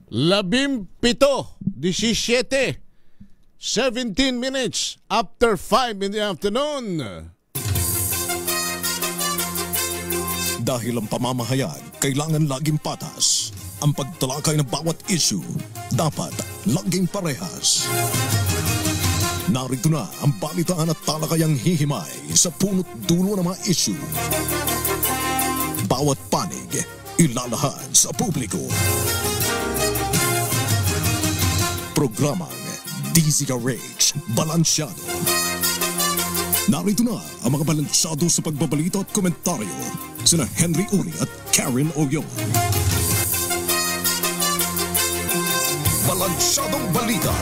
17, 17 minutes after 5 in the afternoon. Dahil ang pamamahayag kailangan laging patas, ang pagtalakay ng bawat issue dapat laging parehas. Narito na ang balitaan at talakayang hihimay sa punot dulo ng mga issue. Bawat panig ilalahad sa publiko. Programang DZRH Balansyado. Narito na ang mga balansyado sa pagbabalita at komentaryo sina Henry Uri at Karen Oyong. Balansyadong Balita.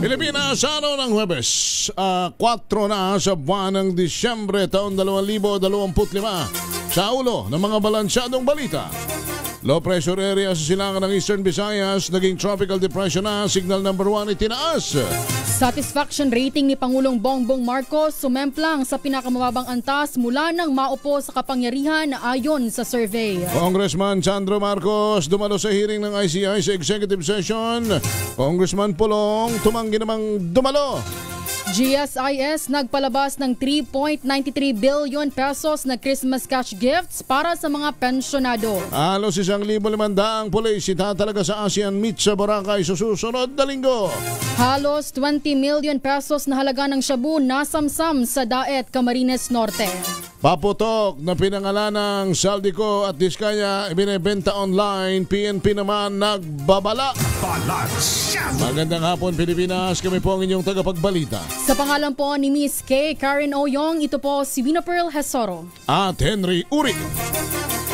Pilipinas, araw ng Huwebes, 4 na sa buwan ng Disyembre taon 2025. Sa ulo ng mga balansyadong balita. Low pressure area sa silangan ng Eastern Visayas, naging tropical depression na, signal number 1 itinaas. Satisfaction rating ni Pangulong Bongbong Marcos sumemplang sa pinakamababang antas mula nang maupo sa kapangyarihan ayon sa survey. Congressman Sandro Marcos dumalo sa hearing ng ICI sa executive session. Congressman Pulong tumanggi namang dumalo. GSIS nagpalabas ng 3.93 billion pesos na Christmas cash gifts para sa mga pensyonado. Halos 1,500 pulis itatalaga sa ASEAN Meet sa Boracay sa susunod na linggo. Halos 20 million pesos na halaga ng shabu nasamsam sa Daet, Camarines Norte. Paputok na pinangalan ng Saldico at Diskaya ibinebenta online. PNP naman nagbabala. Magandang hapon Pilipinas, kami po ang inyong tagapagbalita. Sa pangalan po ni Miss K. Karen Oyong, ito po si Wina Pearl Hesoro at Henry Uri.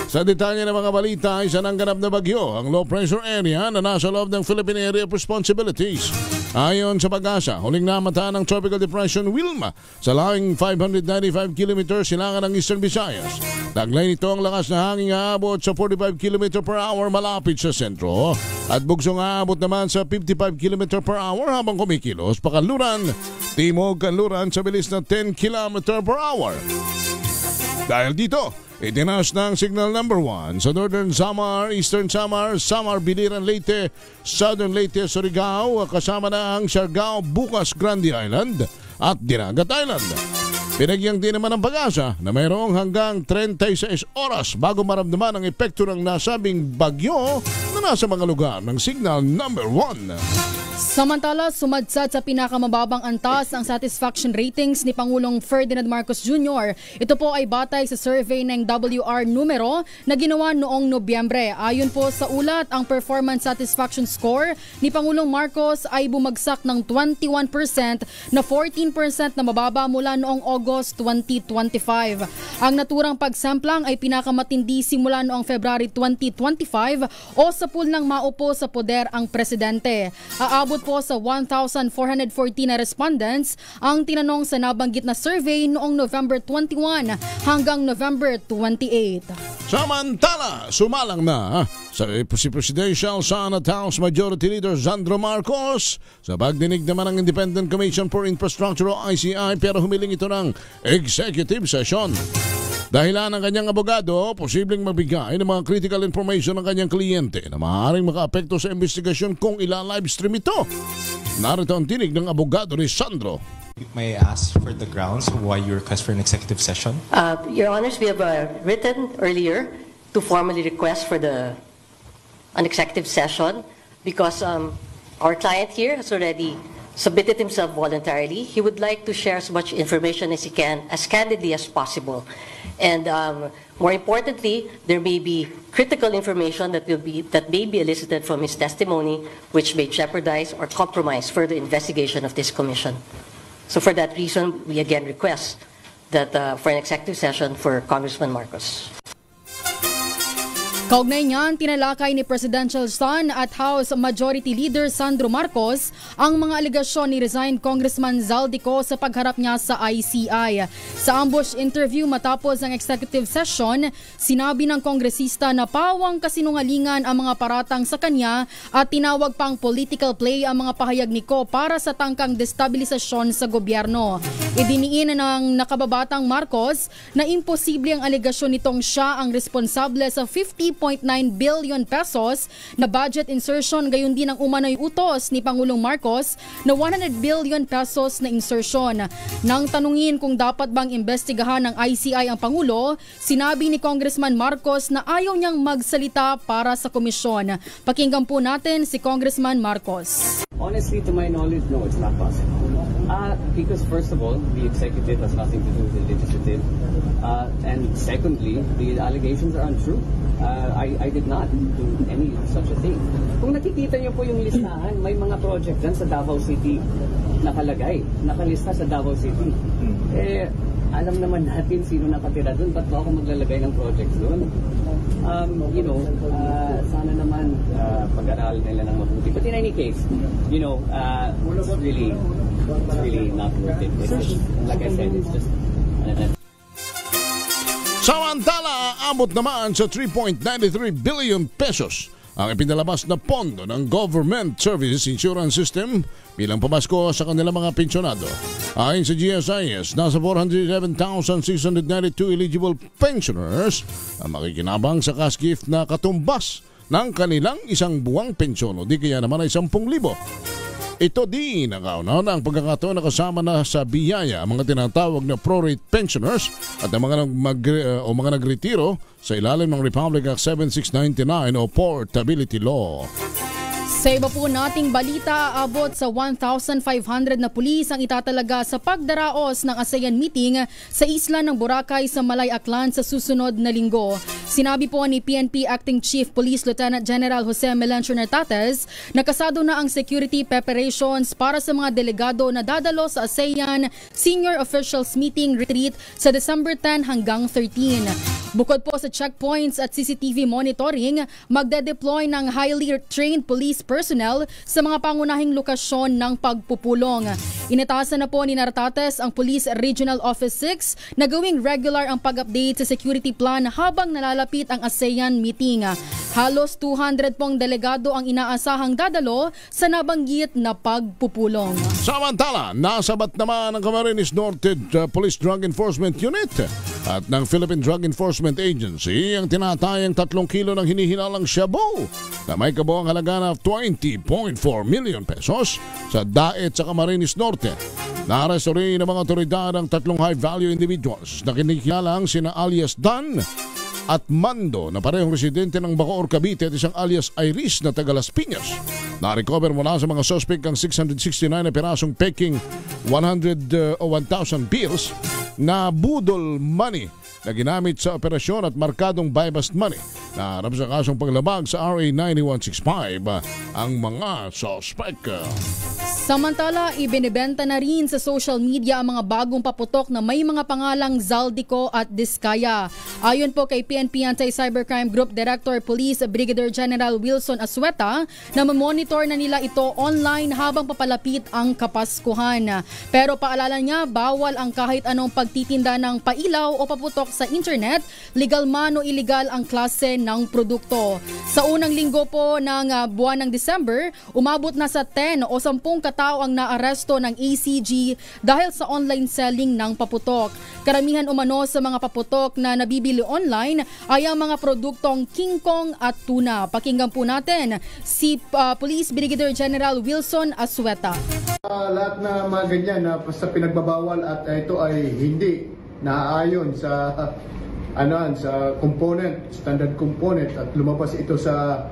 Sa detalye ng mga balita, isa nang ganap na bagyo ang low pressure area na nasa loob ng Philippine Area of Responsibilities. Ayon sa Pag-asa, huling namataan ng Tropical Depression Wilma sa lahing 595 km silangan ng Eastern Visayas. Taglay nito ang lakas na hangin aabot sa 45 km per hour malapit sa sentro at bugsong aabot naman sa 55 km per hour habang kumikilos pakanluran, timog kanluran sa bilis na 10 km per hour. Dahil dito, itinaas ng signal number 1 sa Northern Samar, Eastern Samar, Samar, Biliran, Leyte, Southern Leyte, Surigao, kasama na ang Siargao, Bukas, Grande Island at Dinagat Island. Pinagyang din naman ng Pag-asa na mayroong hanggang 36 oras bago maramdaman ang epekto ng nasabing bagyo na nasa mga lugar ng signal number 1. Samantala, sumadsad sa pinakamababang antas ang satisfaction ratings ni Pangulong Ferdinand Marcos Jr. Ito po ay batay sa survey ng WR numero na ginawa noong Nobyembre. Ayon po sa ulat, ang performance satisfaction score ni Pangulong Marcos ay bumagsak ng 21% na 14% na mababa mula noong August 2025. Ang naturang pagsamplang ay pinakamatindi simula noong February 2025 o sa pool ng maupo sa poder ang presidente. Aabot po sa 1,414 na respondents ang tinanong sa nabanggit na survey noong November 21 hanggang November 28. Samantala, sumalang na si Presidential Senate House Majority Leader Sandro Marcos sa pagdinig naman ng Independent Commission for Infrastructure o ICI, pero humiling ito ng executive session. Dahilan ng kanyang abogado, posibleng magbigay ng mga critical information ng kanyang kliyente na maaaring makaapekto sa investigasyon kung ila-livestream ito. Narito ang tinig ng abogado ni Sandro. May I ask for the grounds why you request for an executive session? Your Honors, we have written earlier to formally request for an executive session because our client here has already submitted himself voluntarily. He would like to share as much information as he can, as candidly as possible. And more importantly, there may be critical information that may be elicited from his testimony which may jeopardize or compromise further investigation of this commission. So for that reason, we again request that for an executive session for Congressman Marcos. Kaugnay niyan, tinalakay ni Presidential Son at House Majority Leader Sandro Marcos ang mga aligasyon ni resigned Congressman Zaldico sa pagharap niya sa ICI. Sa ambush interview matapos ang executive session, sinabi ng kongresista na pawang kasinungalingan ang mga paratang sa kanya at tinawag pang political play ang mga pahayag ni Ko para sa tangkang destabilisasyon sa gobyerno. Idiniin ng nakababatang Marcos na imposible ang aligasyon nitong siya ang responsable sa 50.5 3.9 billion pesos na budget insertion, gayon din ang umano'y utos ni Pangulong Marcos na 100 billion pesos na insertion. Nang tanungin kung dapat bang imbestigahan ng ICI ang Pangulo, sinabi ni Congressman Marcos na ayaw niyang magsalita para sa komisyon. Pakinggan po natin si Congressman Marcos. Honestly, to my knowledge, no, it's not possible. Because first of all, the executive has nothing to do with the legislative. And secondly, the allegations are untrue. I did not do any such a thing. Kung nakikita niyo po yung listahan, may mga project dyan sa Davao City nakalista sa Davao City. Alam naman natin sino nakatira doon, ba't ba ako maglalagay ng projects doon? Sana naman pag-aral nila ng mabuti. But in any case, it's really not worth it. It's just, like I said, it's just Samantala, abot naman sa 3.93 billion pesos ang ipinalabas na pondo ng Government Service Insurance System bilang pamasko sa kanilang mga pensyonado. Ayon sa GSIS, nasa 411,692 eligible pensioners ang makikinabang sa cash gift na katumbas ng kanilang isang buwang pensyon o di kaya naman ay 10,000. Ito din ang kauna ang pagkakataon na kasama na sa biyaya ang mga tinatawag na prorate pensioners at ang mga nagretiro sa ilalim ng Republic Act 7699 o Portability Law. Sa iba po nating balita, abot sa 1,500 na pulis ang itatalaga sa pagdaraos ng ASEAN meeting sa isla ng Boracay sa Malay Aklan sa susunod na linggo. Sinabi po ni PNP Acting Chief Police Lieutenant General Jose Melencio Nartates na kasado na ang security preparations para sa mga delegado na dadalo sa ASEAN Senior Officials Meeting Retreat sa December 10 hanggang 13. Bukod po sa checkpoints at CCTV monitoring, magde-deploy ng highly trained police personnel sa mga pangunahing lokasyon ng pagpupulong. Inatasan na po ni Nartates ang Police Regional Office 6 na gawing regular ang pag-update sa security plan habang nalalapit ang ASEAN meeting. Halos 200 pong delegado ang inaasahang dadalo sa nabanggit na pagpupulong. Samantala, nasabat naman ng Camarines Norte Police Drug Enforcement Unit at ng Philippine Drug Enforcement Agency ang tinatayang 3 kilo ng hinihinalang shabu na may kabuang halaga na 20.4 million pesos sa Daet sa Camarines Norte. Naaresto rin ng mga otoridad ang 3 high-value individuals na kinikilalang sina alias Dan at Mando na parehong residente ng Bacoor, Cavite at isang alias Iris na taga Las Piñas. Na-recover mula sa mga suspect ang 669 na pirasong peking 1,000 bills na budol money na ginamit sa operasyon at markadong buy-bust money na harap sa kasong paglabag sa RA 9165 ang mga suspect. Samantala, ibinibenta na rin sa social media ang mga bagong paputok na may mga pangalang Zaldico at Diskaya. Ayon po kay PNP Anti-Cybercrime Group Director Police Brigadier General Wilson Asueta, na mamonitor na nila ito online habang papalapit ang Kapaskuhan. Pero paalala niya, bawal ang kahit anong pagtitinda ng pailaw o paputok sa internet, legal man o illegal ang klase ng produkto. Sa unang linggo po ng buwan ng December, umabot na sa 10 o 10 katao ang naaresto ng ACG dahil sa online selling ng paputok. Karamihan umano sa mga paputok na nabibili online ay ang mga produktong King Kong at tuna. Pakinggan po natin si Police Brigadier General Wilson Asueta. Lahat na mga ganyan na basta pinagbabawal at ito ay hindi naaayon sa sa component, standard component at lumabas ito sa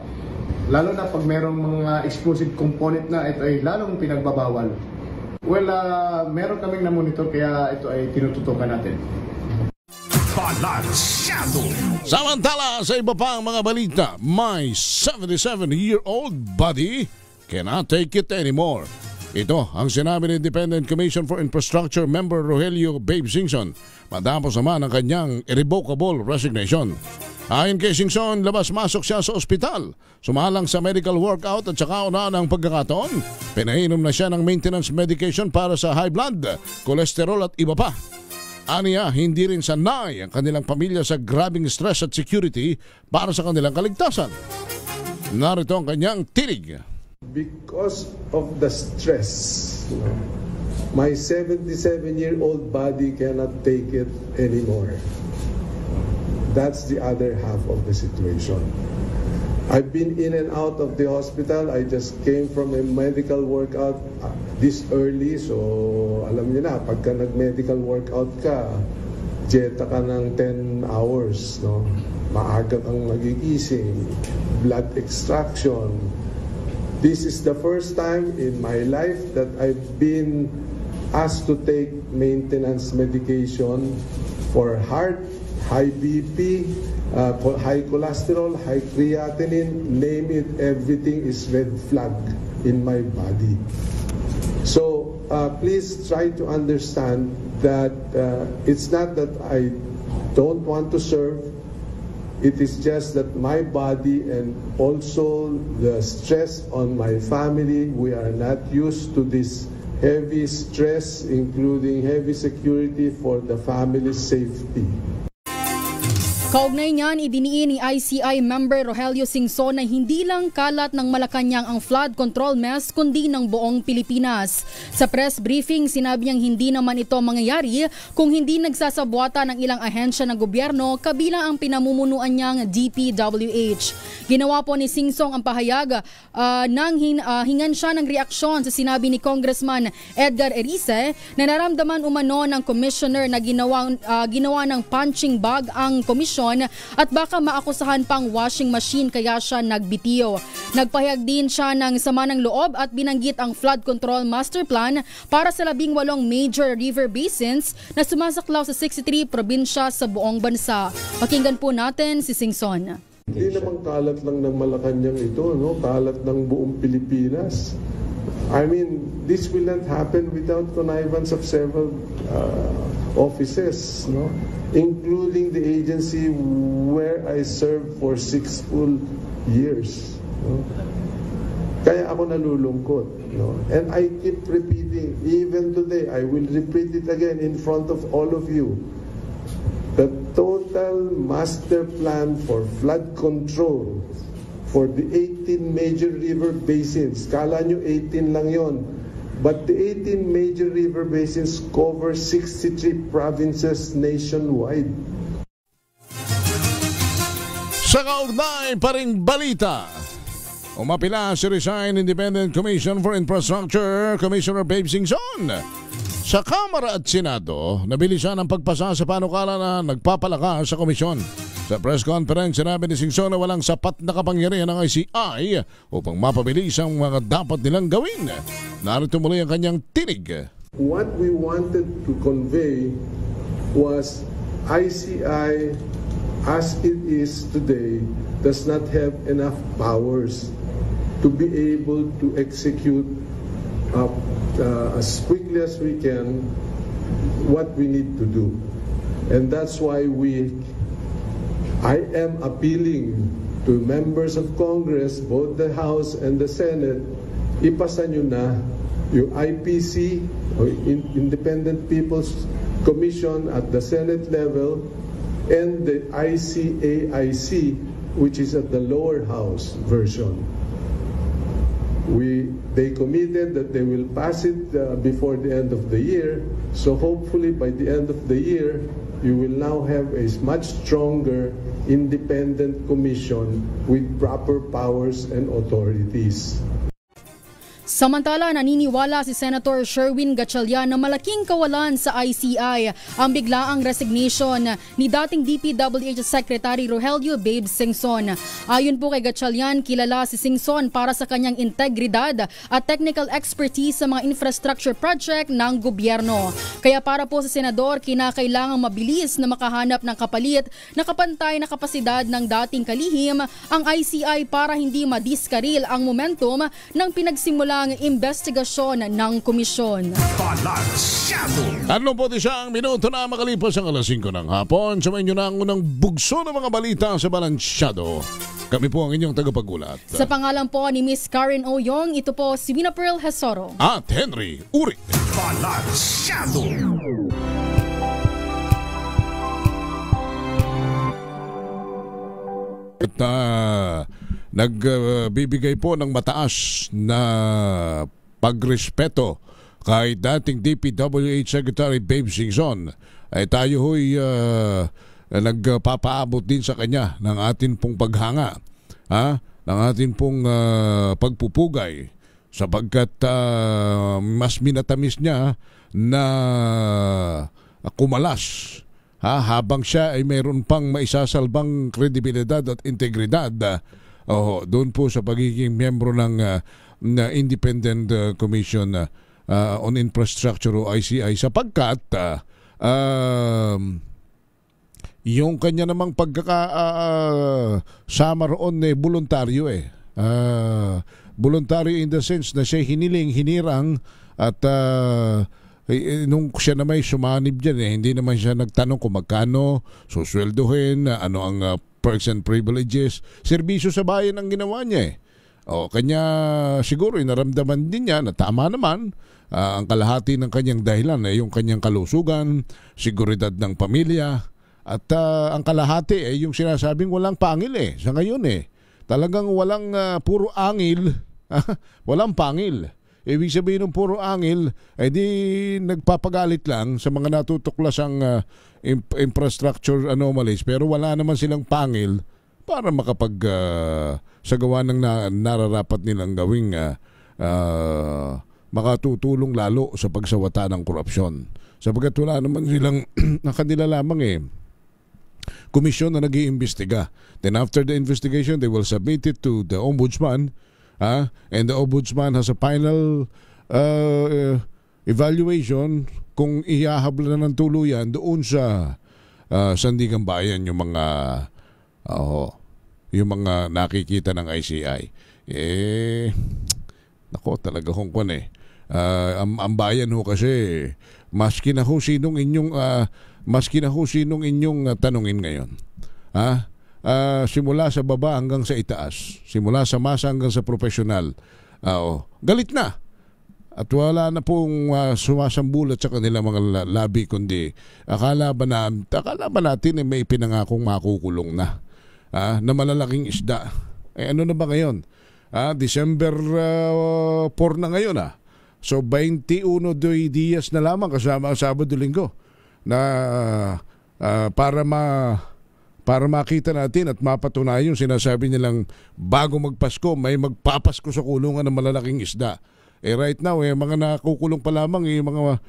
lalo na pag merong mga explosive component na ito ay lalong pinagbabawal. Well, meron kaming na-monitor kaya ito ay tinututukan natin. Balansyado. Samantala, sa iba pang mga balita, my 77-year-old body cannot take it anymore. Ito ang sinabi ni Independent Commission for Infrastructure member Rogelio Babe Singson matapos naman ang kanyang irrevocable resignation. Ayon kay Singson, labas-masok siya sa ospital, sumalang sa medical workout at saka una ng pagkakataon, pinainom na siya ng maintenance medication para sa high blood, cholesterol at iba pa. Aniya, hindi rin sanay ang kanilang pamilya sa grabing stress at security para sa kanilang kaligtasan. Narito ang kanyang tinig. Because of the stress, my 77-year-old body cannot take it anymore. That's the other half of the situation. I've been in and out of the hospital. I just came from a medical workout this early. So, alam niyo na, pagka nag-medical workout ka, jeta ka ng 10 hours. No? Maaga kang nagigising, blood extraction. This is the first time in my life that I've been asked to take maintenance medication for heart, high BP, high cholesterol, high creatinine, name it, everything is red flag in my body. So please try to understand that it's not that I don't want to serve. It is just that my body and also the stress on my family, we are not used to this heavy stress, including heavy security for the family's safety. Kaugnay niyan, idiniin ni ICI member Rogelio Singson na hindi lang kalat ng Malacanang ang flood control mess kundi ng buong Pilipinas. Sa press briefing, sinabi niyang hindi naman ito mangyayari kung hindi nagsasabwata ng ilang ahensya ng gobyerno kabilang ang pinamumunuan niyang DPWH. Ginawa po ni Singson ang pahayag nang hingan siya ng reaksyon sa sinabi ni Congressman Edgar Erice na naramdaman umano ng commissioner na ginawa ng punching bag ang komisyon at baka maakusahan pang washing machine kaya siya nagbitiyo. Nagpahayag din siya ng sama ng loob at binanggit ang flood control master plan para sa 18 major river basins na sumasaklaw sa 63 probinsya sa buong bansa. Pakinggan po natin si Singson. Hindi naman kalat lang ng Malacanang ito, no? Kalat ng buong Pilipinas. I mean, this will not happen without connivance of several offices, no? Including the agency where I served for 6 full years. No? Kaya ako nalulungkot. No? And I keep repeating, even today, I will repeat it again in front of all of you. The total master plan for flood control for the 18 major river basins. Kala nyo 18 lang yon. But the 18 major river basins cover 63 provinces nationwide. Sa kaugnay pa ring balita, umapila si Resign Independent Commission for Infrastructure Commissioner Babe Singson. Sa Kamara at Senado, nabilisan ang pagpasa sa panukala na nagpapalakas sa komisyon. Sa press conference, sinabi ni Singson na walang sapat na kapangyarihan ng ICI upang mapabilis ang mga dapat nilang gawin. Narito muli ang kanyang tinig. What we wanted to convey was ICI as it is today does not have enough powers to be able to execute as quickly as we can what we need to do. And that's why I am appealing to members of Congress, both the House and the Senate, ipasa nyo na yung IPC, or Independent People's Commission at the Senate level, and the ICAIC, which is at the lower house version. They committed that they will pass it before the end of the year, so hopefully by the end of the year, you will now have a much stronger independent commission with proper powers and authorities. Samantala, naniniwala si Senator Sherwin Gatchalian na malaking kawalan sa ICI ang biglaang resignation ni dating DPWH Secretary Rogelio Babe Singson. Ayon po kay Gatchalian, kilala si Singson para sa kanyang integridad at technical expertise sa mga infrastructure project ng gobyerno. Kaya para po sa senador, kinakailangang mabilis na makahanap ng kapalit na kapantay na kapasidad ng dating kalihim ang ICI para hindi madiskaril ang momentum ng pinagsimula ang investigasyon ng komisyon. Ano po isang minuto na makalipas ang alas 5 ng hapon. Samayin nyo na ang unang bugso ng mga balita sa Balansyado. Kami po ang inyong tagapagulat. Sa pangalan po ni Miss Karen Oyong, ito po si Wina Pearl Hesoro. At Henry Uri. Balansyado. At nagbibigay po ng mataas na pagrespeto kay dating DPWH Secretary Babe Singson. Ay tayo ho'y nagpapaabot din sa kanya ng atin pong paghanga, ng atin pong pagpupugay, sapagkat mas minatamis niya na kumalas habang siya ay mayroon pang maisasalbang kredibilidad at integridad doon po sa pagiging miyembro ng Independent Commission on Infrastructure o ICI, sapagkat yung kanya namang pagkakasama roon voluntaryo voluntaryo in the sense na siya hinirang at nung siya na may sumanib dyan hindi naman siya nagtanong kung magkano susweldohin, ano ang perks and privileges. Serbisyo sa bayan ang ginawa niya kanya siguro naramdaman din niya na tama naman ang kalahati ng kanyang dahilan yung kanyang kalusugan, seguridad ng pamilya, at ang kalahati yung sinasabing walang pangil sa ngayon talagang walang puro angil walang pangil. Ibig sabihin ng puro angil ay di nagpapagalit lang sa mga natutuklasang infrastructure anomalies, pero wala naman silang pangil para makapag sagawa ng nararapat nilang gawing makatutulong lalo sa pagsawata ng korupsyon. Sapagkat wala naman silang kanila lamang komisyon na nag-iimbestiga. Then after the investigation, they will submit it to the ombudsman. And the ombudsman has a final evaluation kung ihahabla na ng tuluyan doon sa Sandigan Bayan yung mga nakikita ng ICI. Nako, talaga kung ang bayan kasi maski na sinong inyong tanungin ngayon. Simula sa baba hanggang sa itaas, simula sa masa hanggang sa profesional, galit na. At wala na pong sumasambulat sa kanila mga labi, kundi akala ba natin may pinangakong makukulong na malalaking isda. Ano na ba ngayon? December 4 na ngayon. So 21 días na lamang kasama ang Sabado-Linggo na para makita natin at mapatunayan yung sinasabi nilang bago magpasko may magpapasko sa kulungan ng malalaking isda. Right now mga nakukulong pa lamang yung mga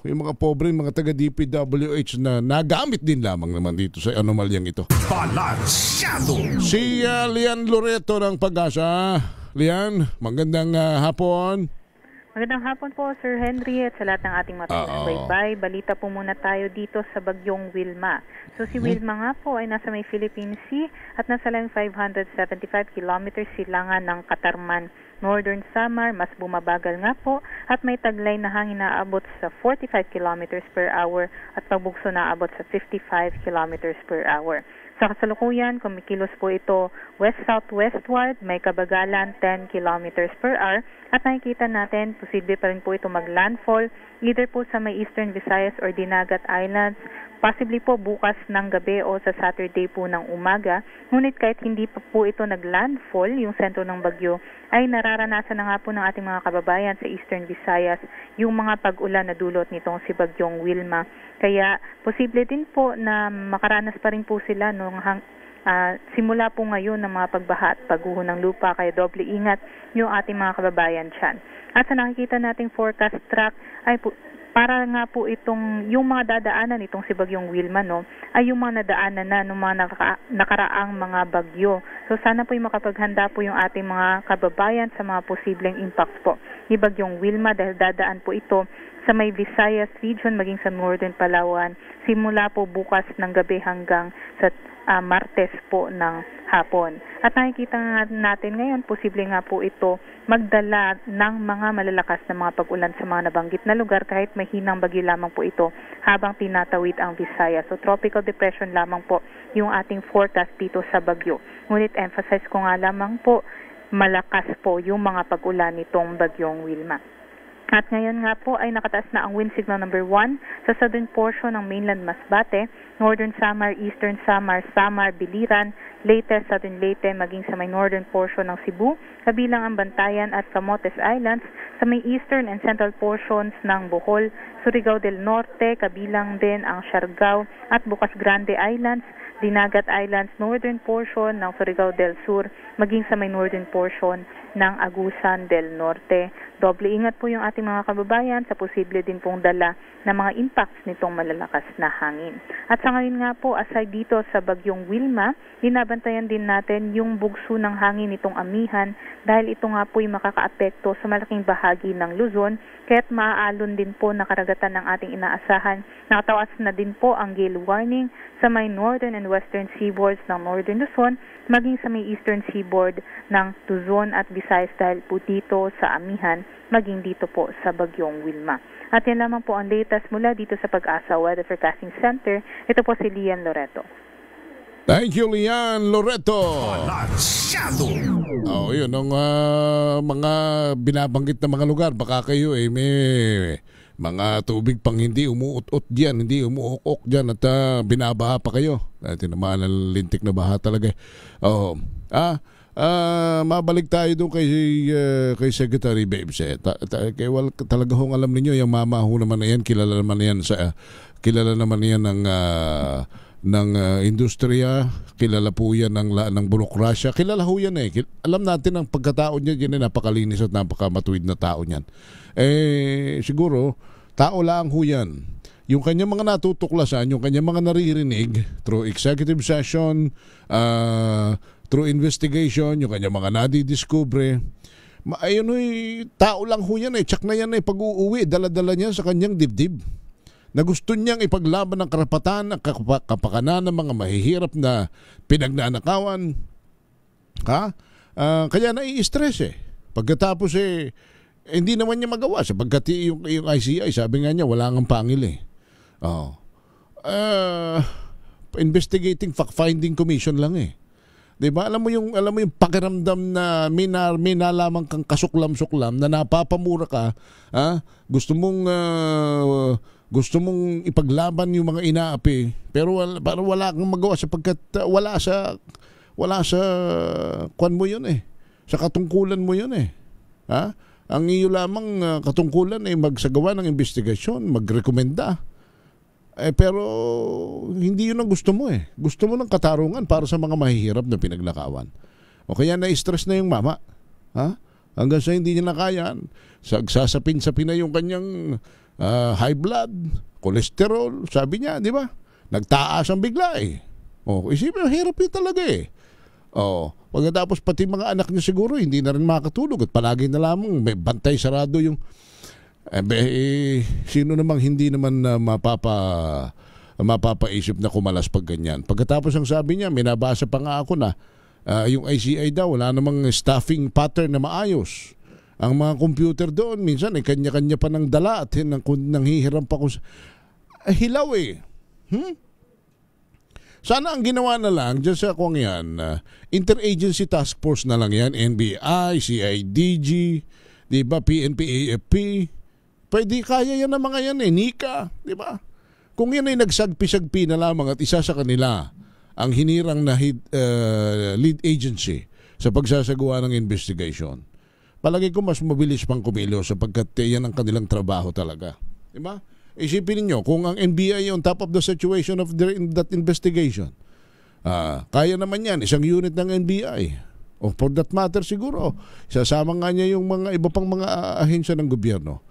yung mga pobre, mga taga DPWH na nagamit din lamang naman dito sa anomalyang ito. Balansyado! Si Lian Loreto ng Pag-asa. Lian, magandang hapon. Magandang hapon po, Sir Henry, at sa lahat ng ating matutunan. Balita po muna tayo dito sa bagyong Wilma. So si Wilma nga po ay nasa may Philippine Sea at nasa lang 575 kilometers silangan ng Katarman, Northern Samar. Mas bumabagal nga po at may taglay na hangin na aabot sa 45 kilometers per hour at pagbugso na aabot sa 55 kilometers per hour. Sa kasalukuyan, kumikilos po ito west-southwestward, may kabagalan 10 kilometers per hour at nakikita natin, posible pa rin po ito mag-landfall either po sa may Eastern Visayas or Dinagat Islands, possibly po bukas ng gabi o sa Saturday po ng umaga. Ngunit kahit hindi pa po ito nag-landfall, yung sentro ng bagyo, ay nararanasan na nga po ng ating mga kababayan sa Eastern Visayas yung mga pag-ulan na dulot nitong si bagyong Wilma. Kaya posible din po na makaranas pa rin po sila nung simula po ngayon ng mga pagbaha at pagguho ng lupa, kaya doble ingat yung ating mga kababayan dyan. At sa nakikita nating forecast track ay para nga po itong yung mga dadaanan itong si bagyong Wilma ay yung mga nadaanan na ng mga nakaraang mga bagyo. So sana po yung makapaghanda po yung ating mga kababayan sa mga posibleng impacts po ni bagyong Wilma dahil dadaan po ito sa may Visayas region maging sa Northern Palawan simula po bukas ng gabi hanggang sa Martes po ng hapon. At nakikita nga natin ngayon, posible nga po ito magdala ng mga malalakas na mga pag-ulan sa mga nabanggit na lugar kahit mahinang bagyo lamang po ito habang tinatawid ang Visayas. So tropical depression lamang po yung ating forecast dito sa bagyo. Ngunit emphasize ko nga lamang po, malakas po yung mga pag-ulan nitong bagyong Wilma. At ngayon nga po ay nakataas na ang wind signal number 1 sa southern portion ng mainland Masbate Northern Samar, Eastern Samar, Samar, Biliran, Leyte, Southern Leyte, maging sa may northern portion ng Cebu, kabilang ang Bantayan at Camotes Islands, sa may eastern and central portions ng Bohol, Surigao del Norte, kabilang din ang Siargao at Bocas Grande Islands, Dinagat Islands, northern portion ng Surigao del Sur, maging sa may northern portion ng Agusan del Norte. Doble ingat po yung ating mga kababayan sa posible din pong dala ng mga impacts nitong malalakas na hangin. At sa ngayon nga po, aside dito sa bagyong Wilma, binabantayan din natin yung bugso ng hangin nitong Amihan dahil ito nga po yung makakaapekto sa malaking bahagi ng Luzon, kaya't maaalon din po na karagatan ng ating inaasahan. Nakatawas na din po ang gale warning sa may northern and western seaboards ng northern Luzon, maging sa may eastern seaboard ng Luzon at Visayas dahil po dito sa Amihan, maging dito po sa bagyong Wilma. At yan lamang po ang latest mula dito sa Pag-asa Weather Forecasting Center. Ito po si Lian Loreto. Thank you, Lian Loreto. Yun ang mga binabanggit na mga lugar. Baka kayo may mga tubig pang hindi umuot-ot dyan, hindi umuok-ok dyan at binabaha pa kayo. Tinamaan ang lintik na baha talaga. Mabalik tayo doon kay Secretary Babes. Talaga hong alam niyo yung mama ho naman na yan, kilala naman yan ng industriya, kilala po yan ng burokrasya, kilala ho yan alam natin ang pagkatao niya, yan napakalinis at napakamatuwid na tao niyan. Siguro tao lang ho yan. Yung kanyang mga natutuklasan, yung kanyang mga naririnig through executive session, through investigation, yung kanyang mga nadidiscover, ayun tao lang ho yan tsak na yan pag-uuwi, dala-dala niya sa kanyang dibdib na gusto niyang ipaglaban ng karapatan at kapakanan ng mga mahihirap na pinagnanakawan. Kaya nai-stress pagkatapos hindi naman niya magawa sapagkat yung ICI, sabi nga niya wala ngang pangil investigating fact-finding commission lang Diba? Alam mo yung pakiramdam na may nalaman kang kasuklam-suklam na napapamura ka, gusto mong ipaglaban yung mga inaapi pero wala kang magawa sapagkat wala sa kwan mo yun sa katungkulan mo yun ang iyo lamang katungkulan magsagawa ng investigasyon, magrekomenda. Pero hindi yun ang gusto mo Gusto mo ng katarungan para sa mga mahihirap na pinagnakawan. O kaya na-stress na yung mama. Hanggang sa hindi niya nakayan. Sagsasapin-sapin na yung kanyang high blood, cholesterol. Sabi niya, di ba? Nagtaas ang bigla isipin, hirap yun talaga pagkatapos pati mga anak niya siguro hindi na rin makatulog at palagi na lamang may bantay sarado yung sino namang hindi naman mapapaisip na kumalas pag ganyan. Pagkatapos ang sabi niya, may nabasa pa nga ako na yung ICI daw, wala namang staffing pattern na maayos. Ang mga computer doon, minsan kanya-kanya pa ng dala at nanghihiram pa kung hilaw Sana ang ginawa na lang dyan sa kung yan, interagency task force na lang yan, NBI, CIDG, diba, PNP, AFP. Pwede kaya yan ng mga yan NICA, di ba? Kung yan ay nagsagpi-sagpi na lamang at isa sa kanila ang hinirang na lead agency sa pagsasagawa ng investigation, palagi ko mas mabilis pang kumilos sapagkat yan ang kanilang trabaho talaga. Di ba? Isipin niyo kung ang NBI on top of the situation of that investigation, kaya naman yan, isang unit ng NBI. O for that matter siguro, sasama nga niya yung mga iba pang mga ahensya ng gobyerno.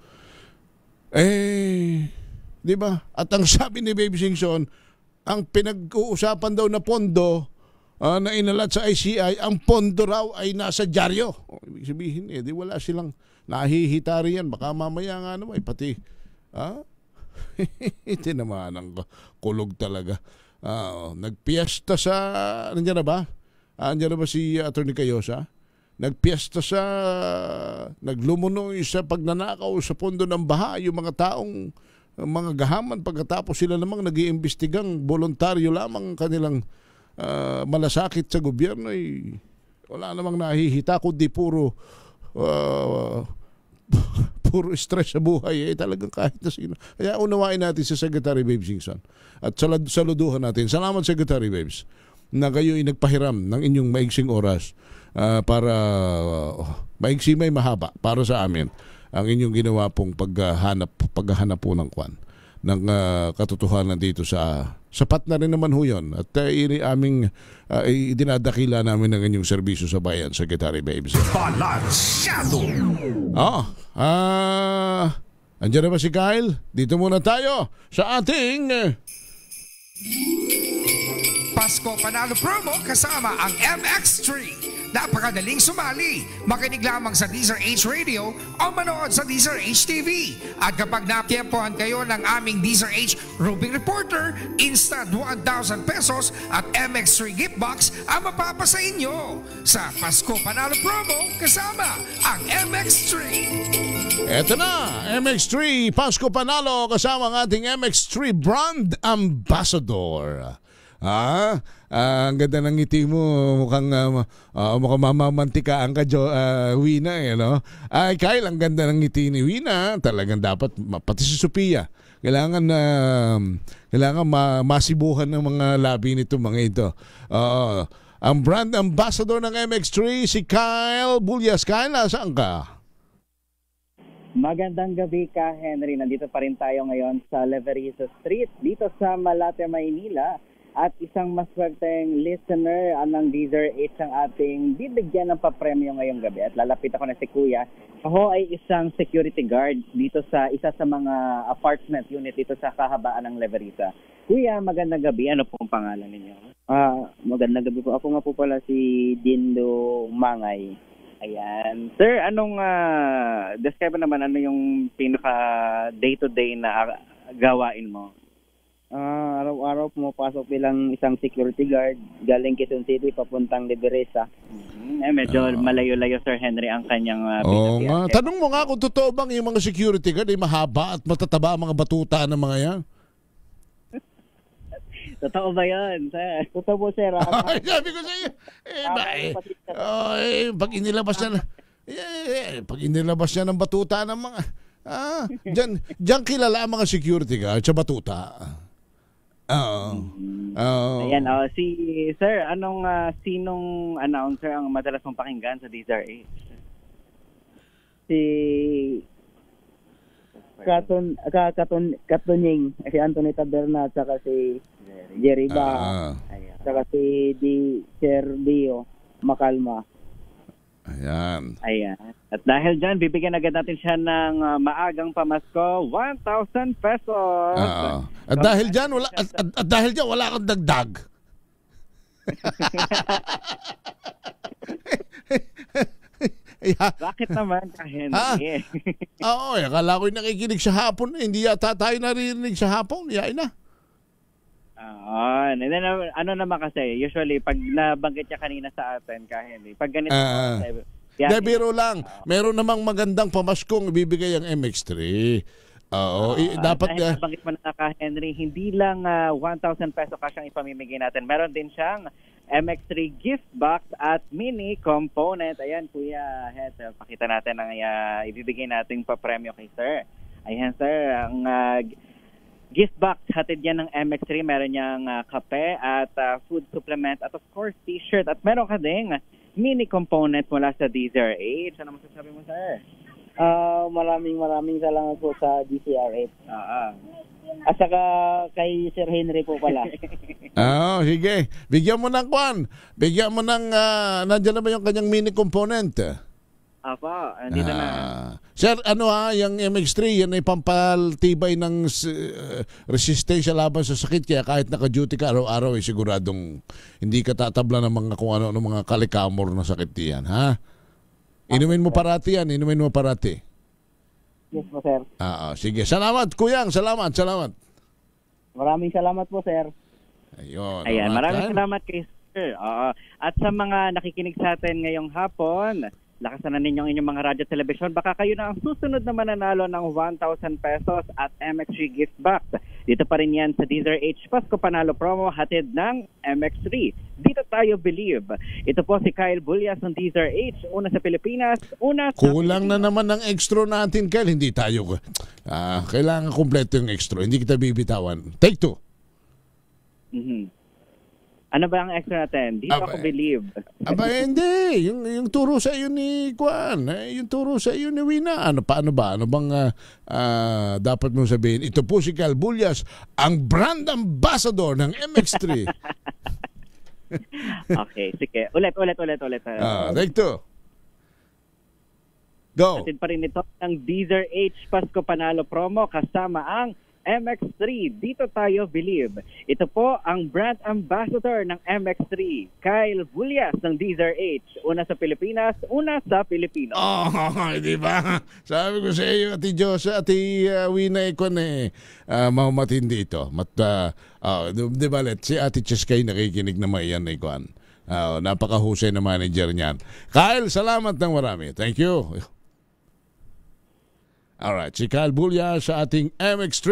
Di ba? At ang sabi ni Baby Singson, ang pinag-uusapan daw na pondo na inalat sa ICI, ang pondo raw ay nasa dyaryo. Ibig sabihin, di wala silang nahihita riyan. Baka mamaya nga naman, pati, ito naman ang kulog talaga. Nagpiesta sa, nandiyan na ba? Andiyan na ba si Atty. Cayosa? Nagpiesta sa, naglumunoy sa pagnanakaw sa pondo ng baha yung mga taong mga gahaman pagkatapos sila namang nag-iimbestigang voluntaryo lamang kanilang malasakit sa gobyerno wala namang nahihita kundi puro puro stress sa buhay, talagang kahit na sino. Kaya unawain natin si Secretary Babes Singson. At saluduhan natin. Salamat, Secretary Babes, na kayo ay nagpahiram ng inyong maigsing oras para maigsi may mahaba para sa amin ang inyong ginawa pong paghahanap po ng ng katotohanan dito sa sapat na rin naman ho yun. At aming dinadakila namin ng inyong serbisyo sa bayan, Secretary Babes. Balansyado! Andiyan na ba si Kyle? Dito muna tayo sa ating Pasko Panalo Promo kasama ang MX3. Napakadaling sumali. Makinig lamang sa Deezer H Radio o manood sa Deezer H TV. At kapag napiempohan kayo ng aming Deezer H Roving Reporter, instant 1,000 pesos at MX3 gift box ang mapapasa inyo sa Pasko Panalo Promo kasama ang MX3. Eto na, MX3 Pasko Panalo kasama ang ating MX3 Brand Ambassador. Ang ganda ng ngiti mo, mukhang mamamantikaan ka, Wina, no? Ay, Kyle, ang ganda ng ngiti ni Wina. Talagang dapat, pati si Sophia, kailangan masibuhan ng mga labi nito, mga ito. Ang brand ambassador ng MX3, si Kyle Bulyas. Kyle, nasaan ka? Magandang gabi ka, Henry. Nandito pa rin tayo ngayon sa Leverisa Street, dito sa Malate, Maynila. At isang maswerteng listener ng Deezer H ang ating bibigyan ng papremyo ngayong gabi. At lalapit ako na si Kuya. Ako ay isang security guard dito sa isa sa mga apartment unit dito sa kahabaan ng Leverisa. Kuya, magandang gabi. Ano po ang pangalan ninyo? Magandang gabi po. Ako nga po pala si Dindo Mangay. Ayan. Sir, anong describe naman ano yung pinaka day-to-day na gawain mo? Araw-araw pumapasok bilang isang security guard galing Quezon City papuntang Leverisa. Medyo malayo-layo, Sir Henry, ang kanyang tanong mo nga kung totoo bang yung mga security guard ay mahaba at matataba ang mga batuta ng mga yan? Totoo ba yan, sir? Totoo po, sir. Sabi ko sa iyo, pag inilabas niya ng batuta ng mga diyan kilala ang mga security guard sa batuta. Ayan, si Sir, sinong announcer ang madalas mong pakinggan sa Deezer H? Si Katunying, si Anthony Taberna, at saka si Jerry Ba, saka si Sir Dio Makalma. Ayan. At dahil dyan, bibigyan agad natin siya ng maagang pamasko, 1,000 pesos. At dahil dyan, wala kang dagdag. Bakit naman, Henry? Oo, akala ko'y nakikinig sa hapon. Hindi yata tayo naririnig sa hapon. Yain na. And then, ano naman kasi, usually, pag nabanggit niya kanina sa atin, Henry, pag ganito, biro lang. Meron namang magandang pamaskong ibibigay ang MX3. Dapat nabanggit mo na ka, Henry, hindi lang 1,000 peso cash ang ipamimigay natin. Meron din siyang MX3 gift box at mini component. Ayan, Kuya Het, pakita natin ang ibibigay nating papremyo kay Sir. Ayan, Sir, ang gift box, hatid yan ng MX3. Meron niyang kape at food supplement at of course, t-shirt. At meron ka ding mini component mula sa Deezer H. Ano masasabi mo, Sir? Maraming salamat po sa DCRH. At saka kay Sir Henry po pala. Sige. Bigyan mo ng Bigyan mo ng, nandiyan na ba yung kanyang mini component? Andito na. Sir, yung MX3, yan ay pampaltibay ng resistensya laban sa sakit. Kaya kahit naka-duty ka araw-araw, siguradong hindi ka tatabla ng mga kung ano mga kalikamor na sakit yan, ha? Inumin mo parati yan, Yes po, sir. Sige, salamat, Kuyang, salamat. Maraming salamat po, sir. Ayan, maraming salamat kay Sir. At sa mga nakikinig sa atin ngayong hapon, lakasan na ninyong inyong mga radyo at telebisyon. Baka kayo na ang susunod na mananalo ng 1,000 pesos at MX3 gift box. Dito pa rin yan sa DZRH Pasko Panalo promo hatid ng MX3. Dito tayo believe. Ito po si Kyle Bulyas ng DZRH. Una sa Pilipinas, una sa Kulang na naman ng extra natin, Kyle. Hindi tayo. Kailangan kompleto yung extra. Hindi kita bibitawan. Take 2. Ano ba ang extra natin? Dito ako believe. Hindi. Yung turo sa iyo ni Kwan. Yung turo sa iyo ni Wina. Paano ba? Ano bang dapat mong sabihin? Ito po si Kyle Bulyas, ang brand ambassador ng MX3. Okay, sige. Ulit. Take 2. Go. Atid pa rin ito ng DZRH Pasko Panalo promo kasama ang MX3. Dito tayo believe. Ito po ang brand ambassador ng MX3, Kyle Bulyas ng DZRH. Una sa Pilipinas, una sa Pilipino. Di ba? Sabi ko sa iyo, Ati Diyos, Ati Wina Ikon mamatindi ito. Di ba, si Ati Cheskay nakikinig naman yan, Ikon. Napakahusay na manager niyan. Kyle, salamat ng marami. Thank you. Alright, si Kyle Bulyas sa ating MX3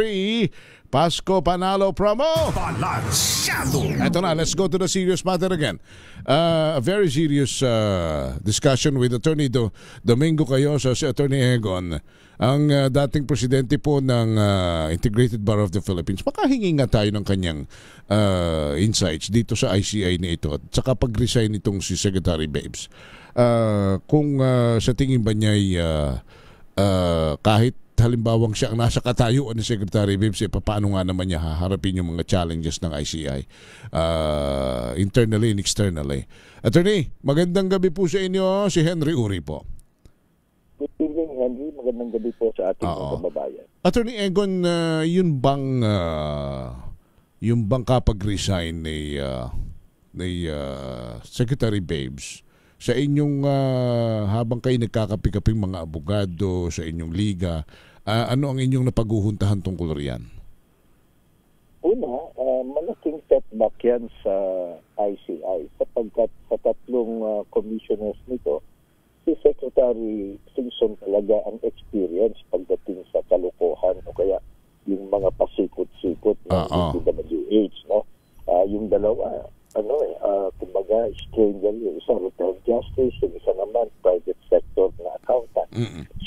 Pasko Panalo promo. Balansyado. Ito na, let's go to the serious matter again. A very serious discussion with Attorney Domingo Cayosa, si Attorney Egon, ang dating presidente po ng Integrated Bar of the Philippines. Makahingi nga tayo ng kanyang insights dito sa ICI na ito at saka pag-resign itong si Secretary Babes. Kung sa tingin ba niya kahit halimbawang siya ang nasa katayuan ni Secretary Babes, paano nga naman niya haharapin yung mga challenges ng ICI internally and externally. Attorney, magandang gabi po sa inyo, si Henry Uri po. Good evening, Henry. Magandang gabi po sa ating mga kababayan. Attorney Egon, yun bang kapag-resign ni Secretary Babes sa inyong habang kayo nagkakapi-kaping mga abogado sa inyong liga, ano ang inyong napag-uhuntahan tungkol riyan? Una, malaking setback yan sa ICI sapagkat sa tatlong commissioners nito, si Secretary Singson talaga ang experience pagdating sa kalokohan o kaya yung mga pasikot-sikot ng DPWH. No? Yung dalawa, kumbaga, stranger yung isa retired justice, yung isa naman private sector na accountant.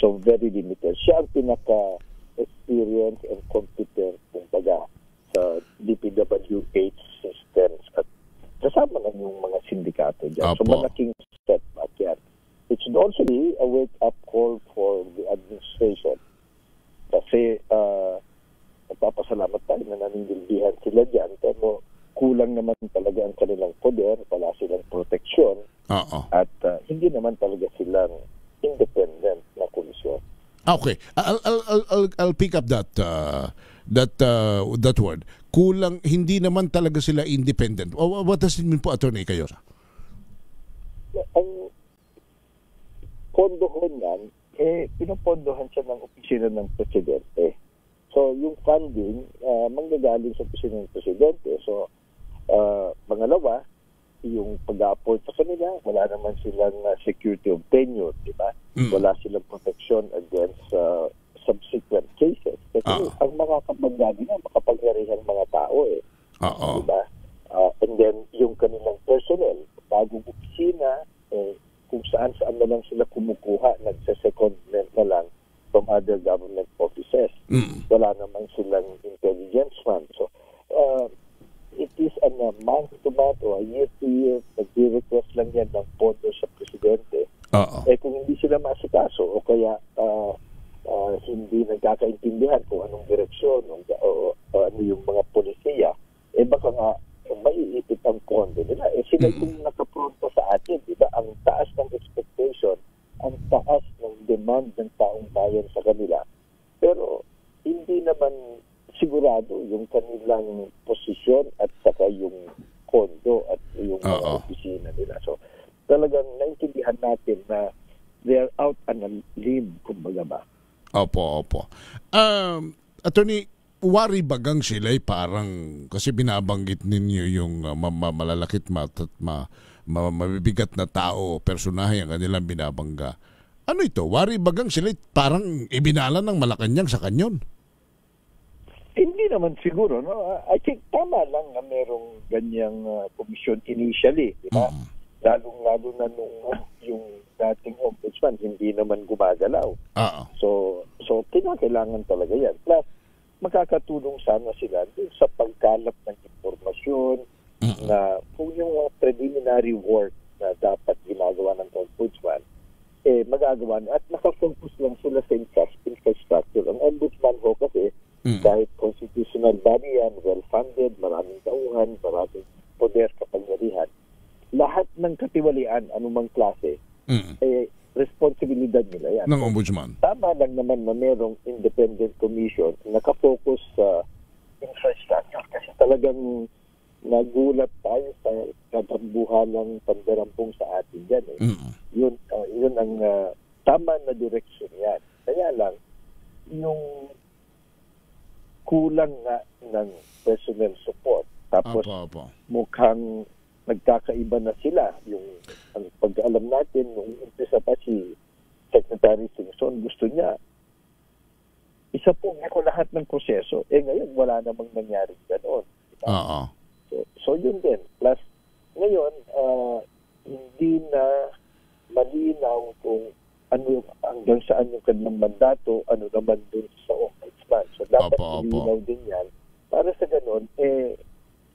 So very limited. Siya ang pinaka-experience and competent kumbaga sa DPWH systems at kasama na yung mga sindikato dyan. So malaking setback yan. It should also be a wake-up call for the administration kasi nagpapasalamat tayo na naninilbihan sila dyan pero kulang naman talaga ang kanilang poder, wala silang proteksyon, at hindi naman talaga silang independent na komisyon. Okay, I'll pick up that word. Kulang, hindi naman talaga sila independent. What does it mean po, Attorney Cayosa? Ang pondohan yan, pinopondohan siya ng opisina ng presidente. So, yung funding, manggagaling sa opisina ng presidente. So, pangalawa, yung pag-a-apport sa kanila, wala naman silang security of tenure, di ba? Wala silang protection against subsequent cases. Kasi ang makakapagdagi na, makapag-arihang mga tao di ba? And then, yung kanilang personnel, bagong opisina, kung saan-saan na lang sila kumukuha, nagsa-secondment na lang from other government offices. Wala naman silang intelligence man. So, it is a month-to-month o a year-to-year nag-request lang yan ng pondo sa presidente. Kung hindi sila masikaso o kaya hindi nagkakaintindihan kung anong direksyon o ano yung mga polisiya, baka nga maiipit ang pondo nila. Sila yung nakapronto sa atin, di ba? Ang taas ng expectation, ang taas ng demand ng taong bayan sa kanila. Pero hindi naman sigurado yung kanilang posisyon at saka yung kondo at yung opisina nila. So, talagang naintindihan natin na they are out on a limb, kumbaga ba? Opo. Attorney, worry bagang sila'y parang, kasi binabanggit ninyo yung malalakit mabibigat na tao, personahe ang kanilang binabangga. Ano ito? Wari bagang sila parang ibinala ng Malacanang sa kanyon? Hindi naman siguro. No? I think tama lang na merong ganyang komisyon initially. Diba? Lalong-lalo na nung yung dating ombudsman hindi naman gumagalaw. So kinakailangan talaga yan. Plus, makakatulong sana sila dun sa pagkalap ng informasyon na kung yung preliminary work na dapat ginagawa ng ombudsman, magagawa na at nakafocus lang sila sa infrastructure. Ang ombudsman ho kasi, kahit constitutional body yan, well-funded, maraming tauhan, maraming poder, kapangyarihan, lahat ng katiwalian, anumang klase, responsibilidad nila yan. Ng ombudsman. Tama lang naman na merong independent commission na nakafocus sa infrastructure kasi talagang nagulat tayo sa katambuhalang pandarampong sa atin dyan. Yun ang tama na direksyon yan. Kaya lang, yung kulang nga ng personnel support. Tapos mukhang nagkakaiba na sila. Ang pag-alam natin, nung umpisa pa si Secretary Singson, gusto niya isa po ko lahat ng proseso. Ngayon, wala namang nangyaring ganoon. Diba? So yun din. Plus, ngayon, hindi na malinaw kung ano hanggang saan yung kanilang mandato, ano naman dun sa ombudsman. So dapat malinaw din yan. Para sa ganoon,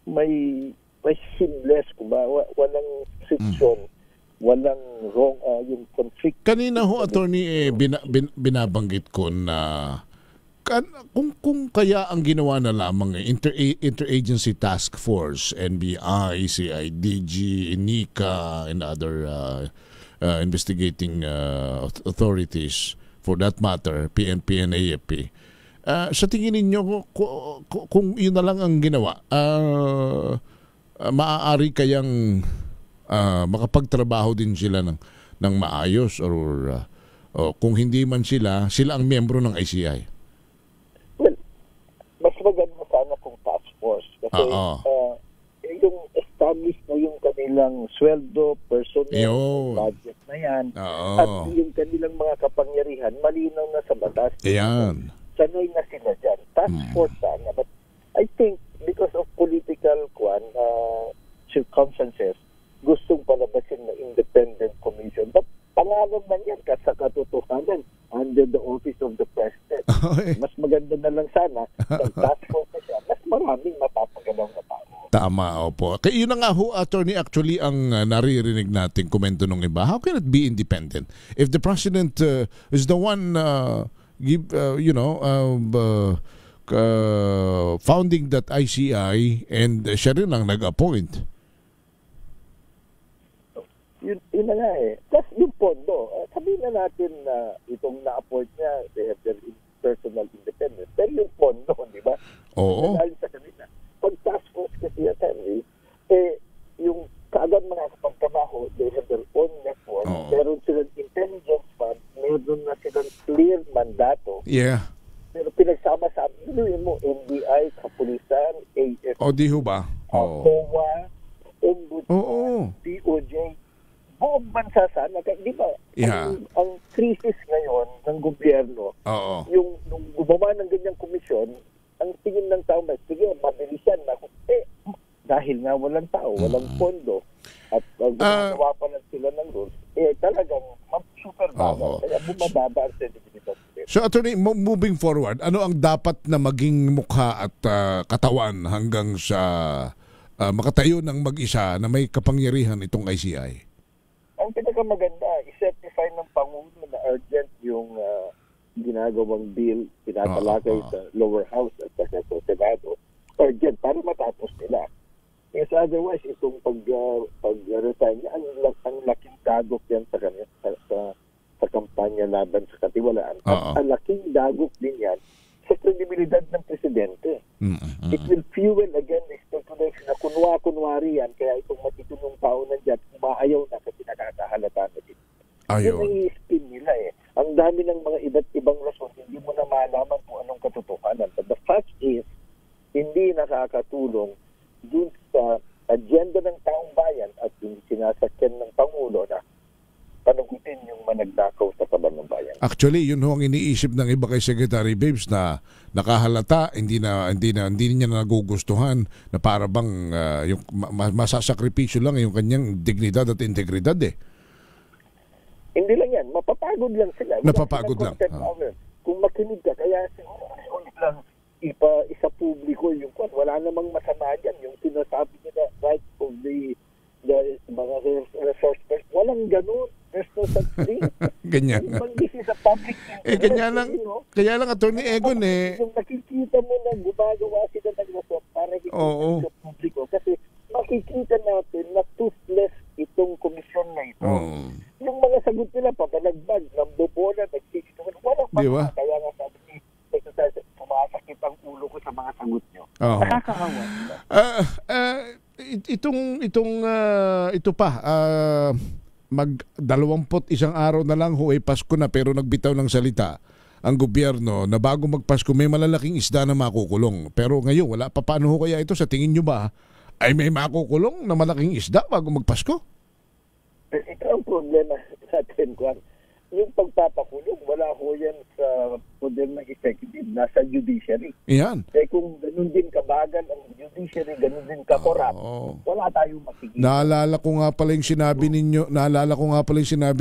may seamless, walang friction, walang wrong, yung conflict. Kanina ho, attorney, binabanggit ko na kung kaya ang ginawa na lamang Interagency Task Force, NBI, CIDG, NICA, and other investigating authorities, for that matter, PNP and AFP, sa tingin ninyo, kung yun na lang ang ginawa, maaari kayang makapagtrabaho din sila ng maayos or kung hindi man sila ang miyembro ng ICI? Well, mas maganda sana kung task force kasi yung established na yung kanilang sweldo, personnel, budget na yan, at yung kanilang mga kapangyarihan malinaw na sa batas. Sanay na sila dyan. Task force sana. But I think because of political circumstances, gustong palabasin na independent commission. But pangalan man yan sa katotohanan under the office of the president. Mas maganda na lang sana ng task force na siya. Mas maraming mapapagalaw na tao. Tama, opo. Kaya yun na nga ho, attorney, actually ang naririnig natin komento ng iba. How can it be independent? If the president is the one founding that ICI and siya rin ang nag-appoint. Yun na nga Plus yung pondo, sabihin na natin na itong na-appoint niya, they have their personal independence. Pero yung pondo, di ba? Oo. Dahil sa kanila. Pag task force kasi at Henry, yung kaagad mga kapagtrabaho, they have their own network. Meron silang intelligence fund, meron na silang clear mandato. Pero pinagsama-sama, yun mo, NBI, Kapulisan, AFP, di ho ba? COA, Ombudsman, DOJ, buong bansa sana. Di ba? Ang krisis ngayon ng gobyerno, yung nung gumawa ng ganyang komisyon, ang tingin ng tao, sige, mabilis yan. Dahil nga walang tao, walang pondo, at gumagawa pa lang sila ng rules, talagang super baba. Kaya bumababa ang sensibilidad. So, attorney, moving forward, ano ang dapat na maging mukha at katawan hanggang sa makatayo ng mag-isa na may kapangyarihan itong ICI? Ang pinakamaganda, i-certify ng Pangulo na urgent yung ginagawang bill, pinatalakay sa lower house at sa Senado. Urgent, para matapos nila. Kasi otherwise, itong pag-resign niya, ang laking dagok yan sa kampanya laban sa katiwalaan. At ang laking dagok din yan sa kredibilidad ng presidente. It will fuel again the speculation na kunwari yan, kaya itong matitunong tao nandiyan, umaayaw na kasi nakakahalata na din. Yun ang i-spin nila Ang dami ng mga iba't ibang rason, hindi mo na malaman kung anong katotohanan. But the fact is, hindi nakakatulong dun sa agenda ng taong bayan at yung sinasakyan ng Pangulo na panagutin yung managnakaw sa kaban ng bayan. Actually, yun ho ang iniisip ng iba kay Secretary Babes na nakahalata, hindi niya nagugustuhan na para bang yung masasakripisyo lang yung kanyang dignidad at integridad eh. Hindi lang yan, mapapagod lang sila. Napapagod lang. Kung makinig ka, kaya siguro ulit lang isa publiko yung kwan. Wala namang masama dyan. Yung sinasabi nila, right of the mga resource person. Walang ganun. There's no such thing. Ganyan. This is a public kaya lang Attorney Egon Yung nakikita mo na gumagawa sila ng resort para hindi sa publiko. Kasi makikita natin na toothless itong komisyon na ito. Yung mga sagot nila, papalagbag, nambobola, nagsisinungan, walang diba? Kaya nga sabi ni Secretary, sumasakit ang ulo ko sa mga sagot nyo. Nakakahawa. Ito pa, mag-21 araw na lang ho ay Pasko na pero nagbitaw ng salita ang gobyerno na bago magpasko may malalaking isda na makukulong. Pero ngayon, wala pa. Paano ho kaya ito? Sa tingin nyo ba ay may makukulong na malaking isda bago magpasko? Ito ang problema natin, Kwan. Yung pagpapakulong, wala ho yan sa poder ng executive, nasa judiciary. Yan. Kaya kung ganun din kabagal ang judiciary, ganun din kakorap, wala tayong makikita. Naalala ko nga pala yung sinabi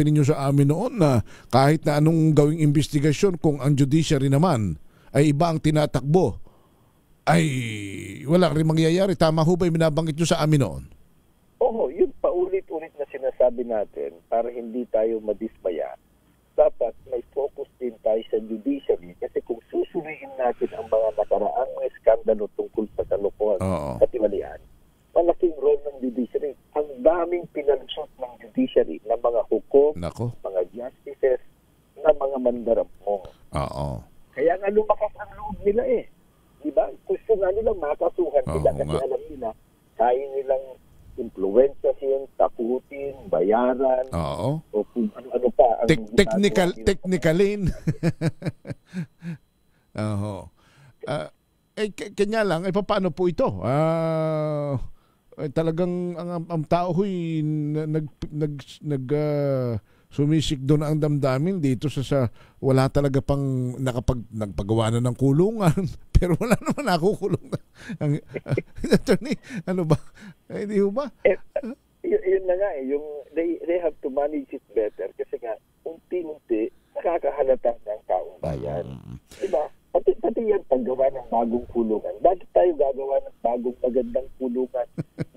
ninyo sa amin noon na kahit na anong gawing investigasyon, kung ang judiciary naman ay iba ang tinatakbo, ay wala rin mangyayari. Tama ho ba yung binabanggit nyo sa amin noon? Oo, yun paulit-ulit na sinasabi natin para hindi tayo madismaya. Dapat may focus din tayo sa judiciary kasi kung susuriin natin ang mga nakaraang skandalo tungkol sa kalokohan at tiwalian, malaking role ng judiciary. Ang daming pinalusot ng judiciary na mga hukom, mga justices, na mga mandarapong. Kaya nga lumakas ang loob nila eh. Diba? Gusto nga nilang makasuhan sila kasi alam nila kaya nilang influensyahin, takutin, bayaran, o kung ano-ano pa. Technicalin. Kanya lang, paano po ito? Talagang ang tao ho'y sumisik doon ang damdamin dito sa wala talaga pang nagpagawa na ng kulungan pero wala naman nakukulong na. Attorney, ano ba? Hindi ba? Yun na nga yung they have to manage it better kasi nga unti-unti nakakahalata ng taong bayan. Diba? Pati yan paggawa ng bagong kulungan. Bakit tayo gagawa ng bagong magandang kulungan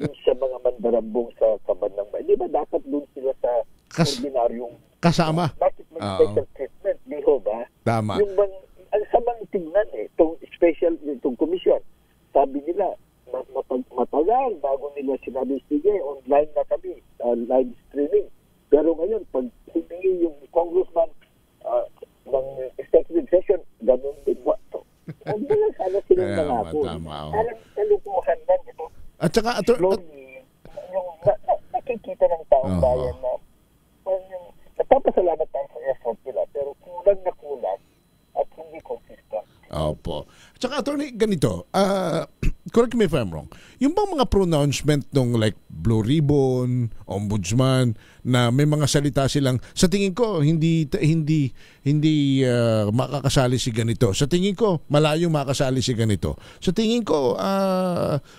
yung sa mga mandarambong sa kaban ng bayan? Diba dapat doon sila sa ordinaryong kasama. Bakit may special treatment? Di ho ba? Tama. Yung ang samang tingnan itong special, itong komisyon. Sabi nila, matagal bago nila sinabi, sige, online na kami, live streaming. Pero ngayon, pag hindi yung congressman ng executive session, ganun din ba ito? Huwag na lang sana silang nangako. Parang kalukuhan lang ito. At saka, yung nakikita ng taong bayan na napapasalamat tayo sa effort nila pero kulang na kulang at hindi consistent. Opo. At saka, Attorney, ganito, correct me if I'm wrong, yung bang mga pronouncement ng like Blue Ribbon, Ombudsman, na may mga salita silang, sa tingin ko, hindi makakasali si ganito. Sa tingin ko, malayo makakasali si ganito. Sa tingin ko,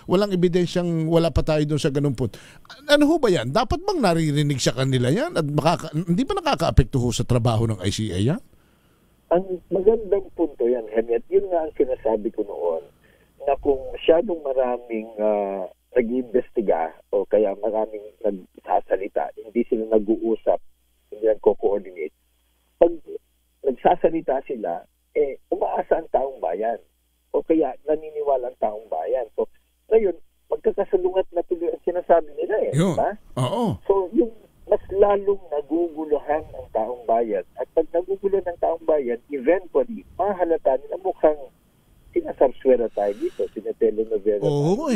walang ebidensyang wala pa tayo doon sa ganun punto. Ano ho ba yan? Dapat bang naririnig sa kanila yan? At hindi ba nakaka-apekto ho sa trabaho ng ICA yan? Ang magandang punto yan, Henry. At yun nga ang sinasabi ko noon, na kung masyadong maraming nag-iimbestiga o kaya maraming nagsasalita, hindi sila nag-uusap, hindi nagko-coordinate. Pag nagsasalita sila, umaasa ang taong bayan o kaya naniniwala ang taong bayan. So, ngayon, magkakasalungat na tuloy ang sinasabi nila eh. Diba? Oo. So, yung mas lalong naguguluhan ang taong bayan. At pag naguguluhan ang taong bayan, eventually, mahalata nila mukhang sinasarswera tayo dito, sinetelenovela. Oo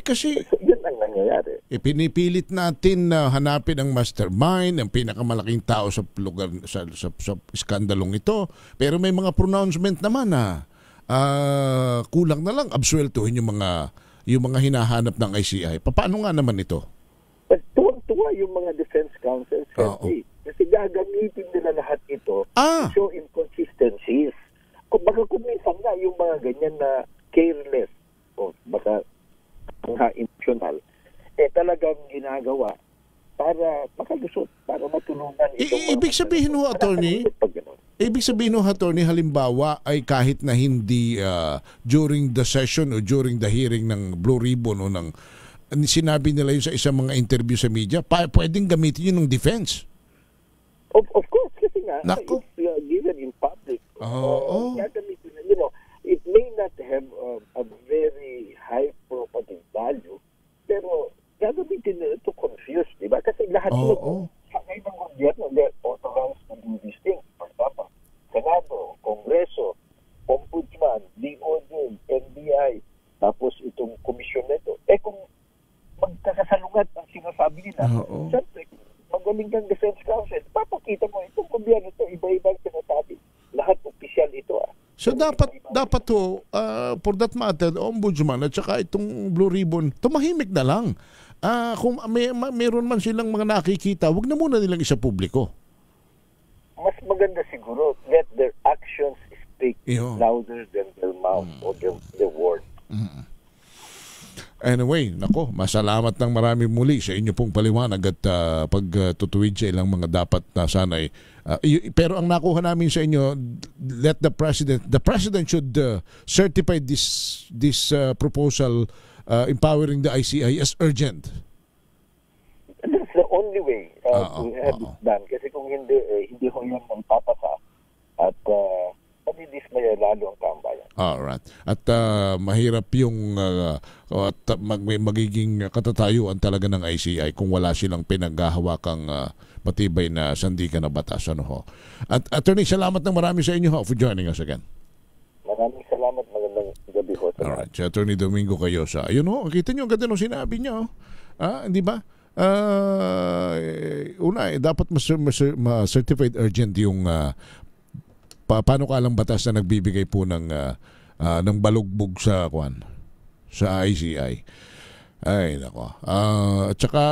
kasi so, yun ang nangyayari. Pinipilit natin na hanapin ang mastermind, ang pinakamalaking tao sa lugar sa iskandalong ito. Pero may mga pronouncement naman na kulang na lang absueltuhin yung mga yung mga hinahanap ng ICI. Paano nga naman ito? But tuwang-tuwa yung mga defense counsels kasi gagamitin nila lahat ito to show inconsistencies. Kung minsan nga yung mga ganyan na careless o baka emotional, talagang ginagawa para makalusot, para matulungan itong Ibig sabihin ho, attorney, halimbawa ay kahit na hindi during the session o during the hearing ng Blue Ribbon o ng sinabi nila yun sa isang mga interview sa media, pwedeng gamitin yun ng defense. Of course, kasi nga, it's given in public. Gagamitin na, it may not have a very high property value, pero gagamitin nila to confuse, di ba? Kasi lahat nito, sa ngayon ng gobyerno, they're authorized to do these things. For example, Senado, Kongreso, Ombudsman, DOJ, NBI, tapos itong komisyon nito. Kung magkakasalungat ang sinasabi nila, siyempre, magaling kang defense counsel, papakita mo itong gobyerno ito, iba-ibang sinasabi. Lahat opisyal ito. So dapat to, for that matter, Ombudsman at saka itong Blue Ribbon, tumahimik na lang. Kung mayroon man silang mga nakikita, wag na muna nilang isa publiko. Mas maganda siguro, let their actions speak louder than their mouth or their words. Anyway, nako, masalamat ng marami muli sa inyo pong paliwanag at pagtutuwid sa ilang mga dapat na sanay. Pero ang nakuha namin sa inyo, let the president should certify this proposal empowering the ICI as urgent. That's the only way to have it done. Kasi kung hindi ho yan magpapasa at madidismaya lalo ang tambayan. Alright. At mahirap yung magiging katatayuan talaga ng ICI kung wala silang pinaghahawakang matibay na sandigan na batas. Ano ho? At Attorney, salamat ng marami sa inyo for joining us again. Maraming salamat. Magandang gabi ho. Alright. Si Attorney Domingo Cayosa. Ayun ho, kita nyo, ang ganda nung sinabi niya. Hindi ba? Dapat ma-certified urgent yung paano ka lang batas na nagbibigay po ng balugbog sa ICI. Ay, nako. At saka,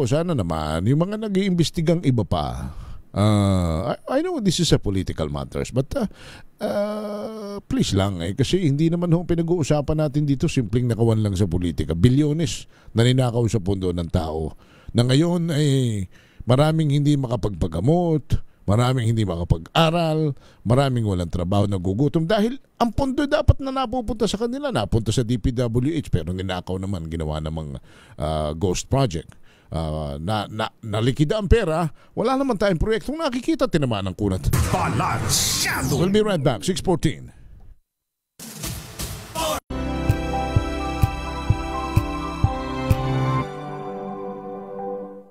sana naman, yung mga nag-iimbestigang iba pa, I know this is a political matters, but please lang, kasi hindi naman pinag-uusapan natin dito, simpleng nakawan lang sa politika. Bilyones na ninakaw sa pundo ng tao, na ngayon ay maraming hindi makapagpagamot, maraming hindi makapag-aral, maraming walang trabaho, nagugutom dahil ang pondo dapat na napupunta sa kanila, napunta sa DPWH pero ninakaw naman, ginawa namang ghost project. Nalikida ang pera, wala naman tayong proyektong nakikita, tinamaan ng kunat. Balansyado! We'll be right back, 6:14.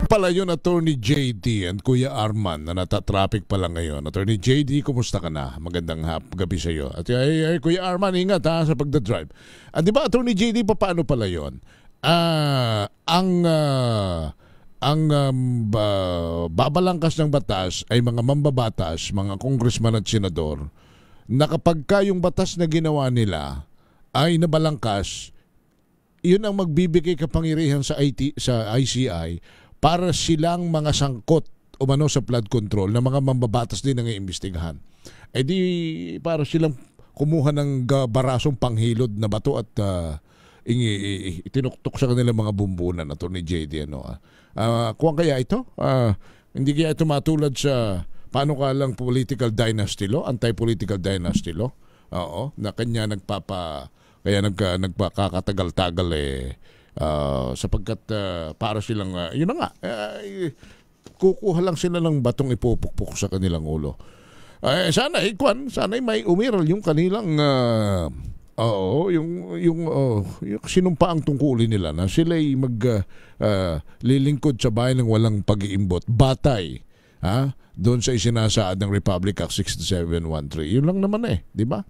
Pala yun, Attorney JD and Kuya Arman na natatraffic pala ngayon. Attorney JD, kumusta ka na? Magandang gabi sa iyo. At Kuya Arman, ingat sa pagdadrive. Di ba, Attorney JD, paano pala yun? Babalangkas ng batas ay mga mambabatas, mga congressman at senador, na kapag yung batas na ginawa nila ay nabalangkas, yun ang magbibigay kapangyarihan sa ICI para silang mga sangkot umano sa flood control na mga mambabatas din ang iimbestigahan. Di para silang kumuha ng barasong panghilod na bato at itinuktok sa kanilang mga bumbunan, Attorney JD. Kung kaya ito, hindi kaya ito matulad sa paano ka lang political dynasty law, anti-political dynasty law, na kanya nagpakakatagal-tagal sapagkat para silang yun na nga, kukuha lang sila ng batong ipupukpok sa kanilang ulo. Sana may umiral yung kanilang yung sinumpaang tungkulin nila na sila'y lilingkod sa bayan ng walang pag-iimbot, batay doon sa isinasaad ng Republic Act 6713. Yun lang naman di ba?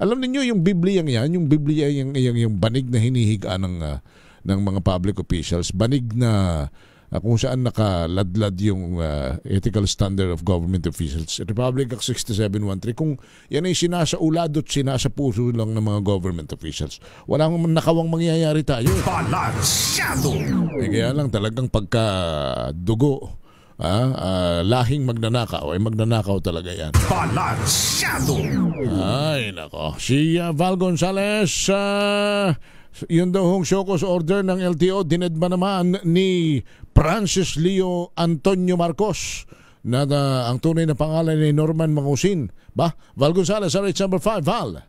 Alam niyo yung Biblia yan, yung Biblia yung banig na hinihiga ng mga public officials, banig na kung saan nakaladlad yung ethical standard of government officials. Republic Act 6713, kung yan ay sinasaulado at sinasapuso lang ng mga government officials, walang nakawang mangyayari tayo. Balansyado! Kaya lang talagang pagkadugo, lahing magnanakaw, ay magnanakaw talaga yan. Balansyado! Ay, nako. Si Val Gonzales, yun daw hong Showcause order ng LTO, dinedma naman ni Francis Leo Antonio Marcos na ang tunay na pangalan ni Norman Mangusin. Val Gonzales, RH number 5, Val.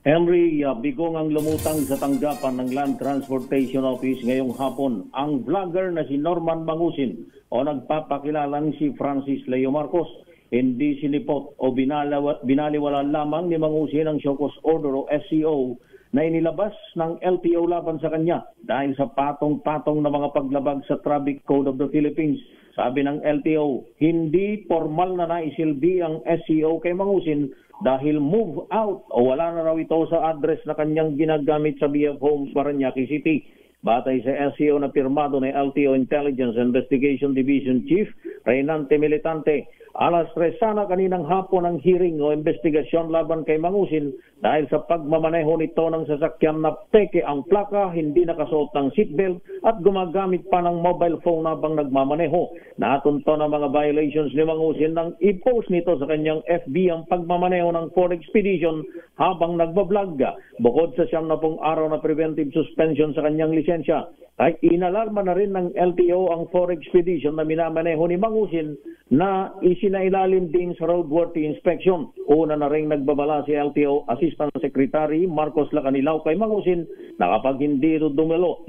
Henry, bigong ang lumutang sa tanggapan ng Land Transportation Office ngayong hapon ang vlogger na si Norman Mangusin o nagpapakilalang si Francis Leo Marcos. Hindi sinipot o binaliwala lamang ni Mangusin ang Showcause order o SCO na inilabas ng LTO laban sa kanya dahil sa patong-patong na mga paglabag sa Traffic Code of the Philippines. Sabi ng LTO, hindi formal na naisilbi ang SCO kay Mangusin dahil move out o wala na raw ito sa address na kanyang ginagamit sa BF Homes, Parañaque City. Batay sa SCO na pirmado ng LTO Intelligence Investigation Division Chief Reynante Militante, alas 3 sana kaninang hapon ang hearing o investigasyon laban kay Mangusin dahil sa pagmamaneho nito ng sasakyan na peke ang plaka, hindi nakasuot ng seatbelt at gumagamit pa ng mobile phone habang nagmamaneho. Natunto ng mga violations ni Mangusin nang i-post nito sa kanyang FB ang pagmamaneho ng Ford Expedition habang nagbablog. Bukod sa 70 araw na preventive suspension sa kanyang lisensya, ay inalarma na rin ng LTO ang Ford Expedition na minamaneho ni Mangusin na isinailalim din sa roadworthy inspection. Una na rin nagbabala si LTO Assistant Secretary Marcos Lacanilaw kay Mangusin na kapag hindi dumalo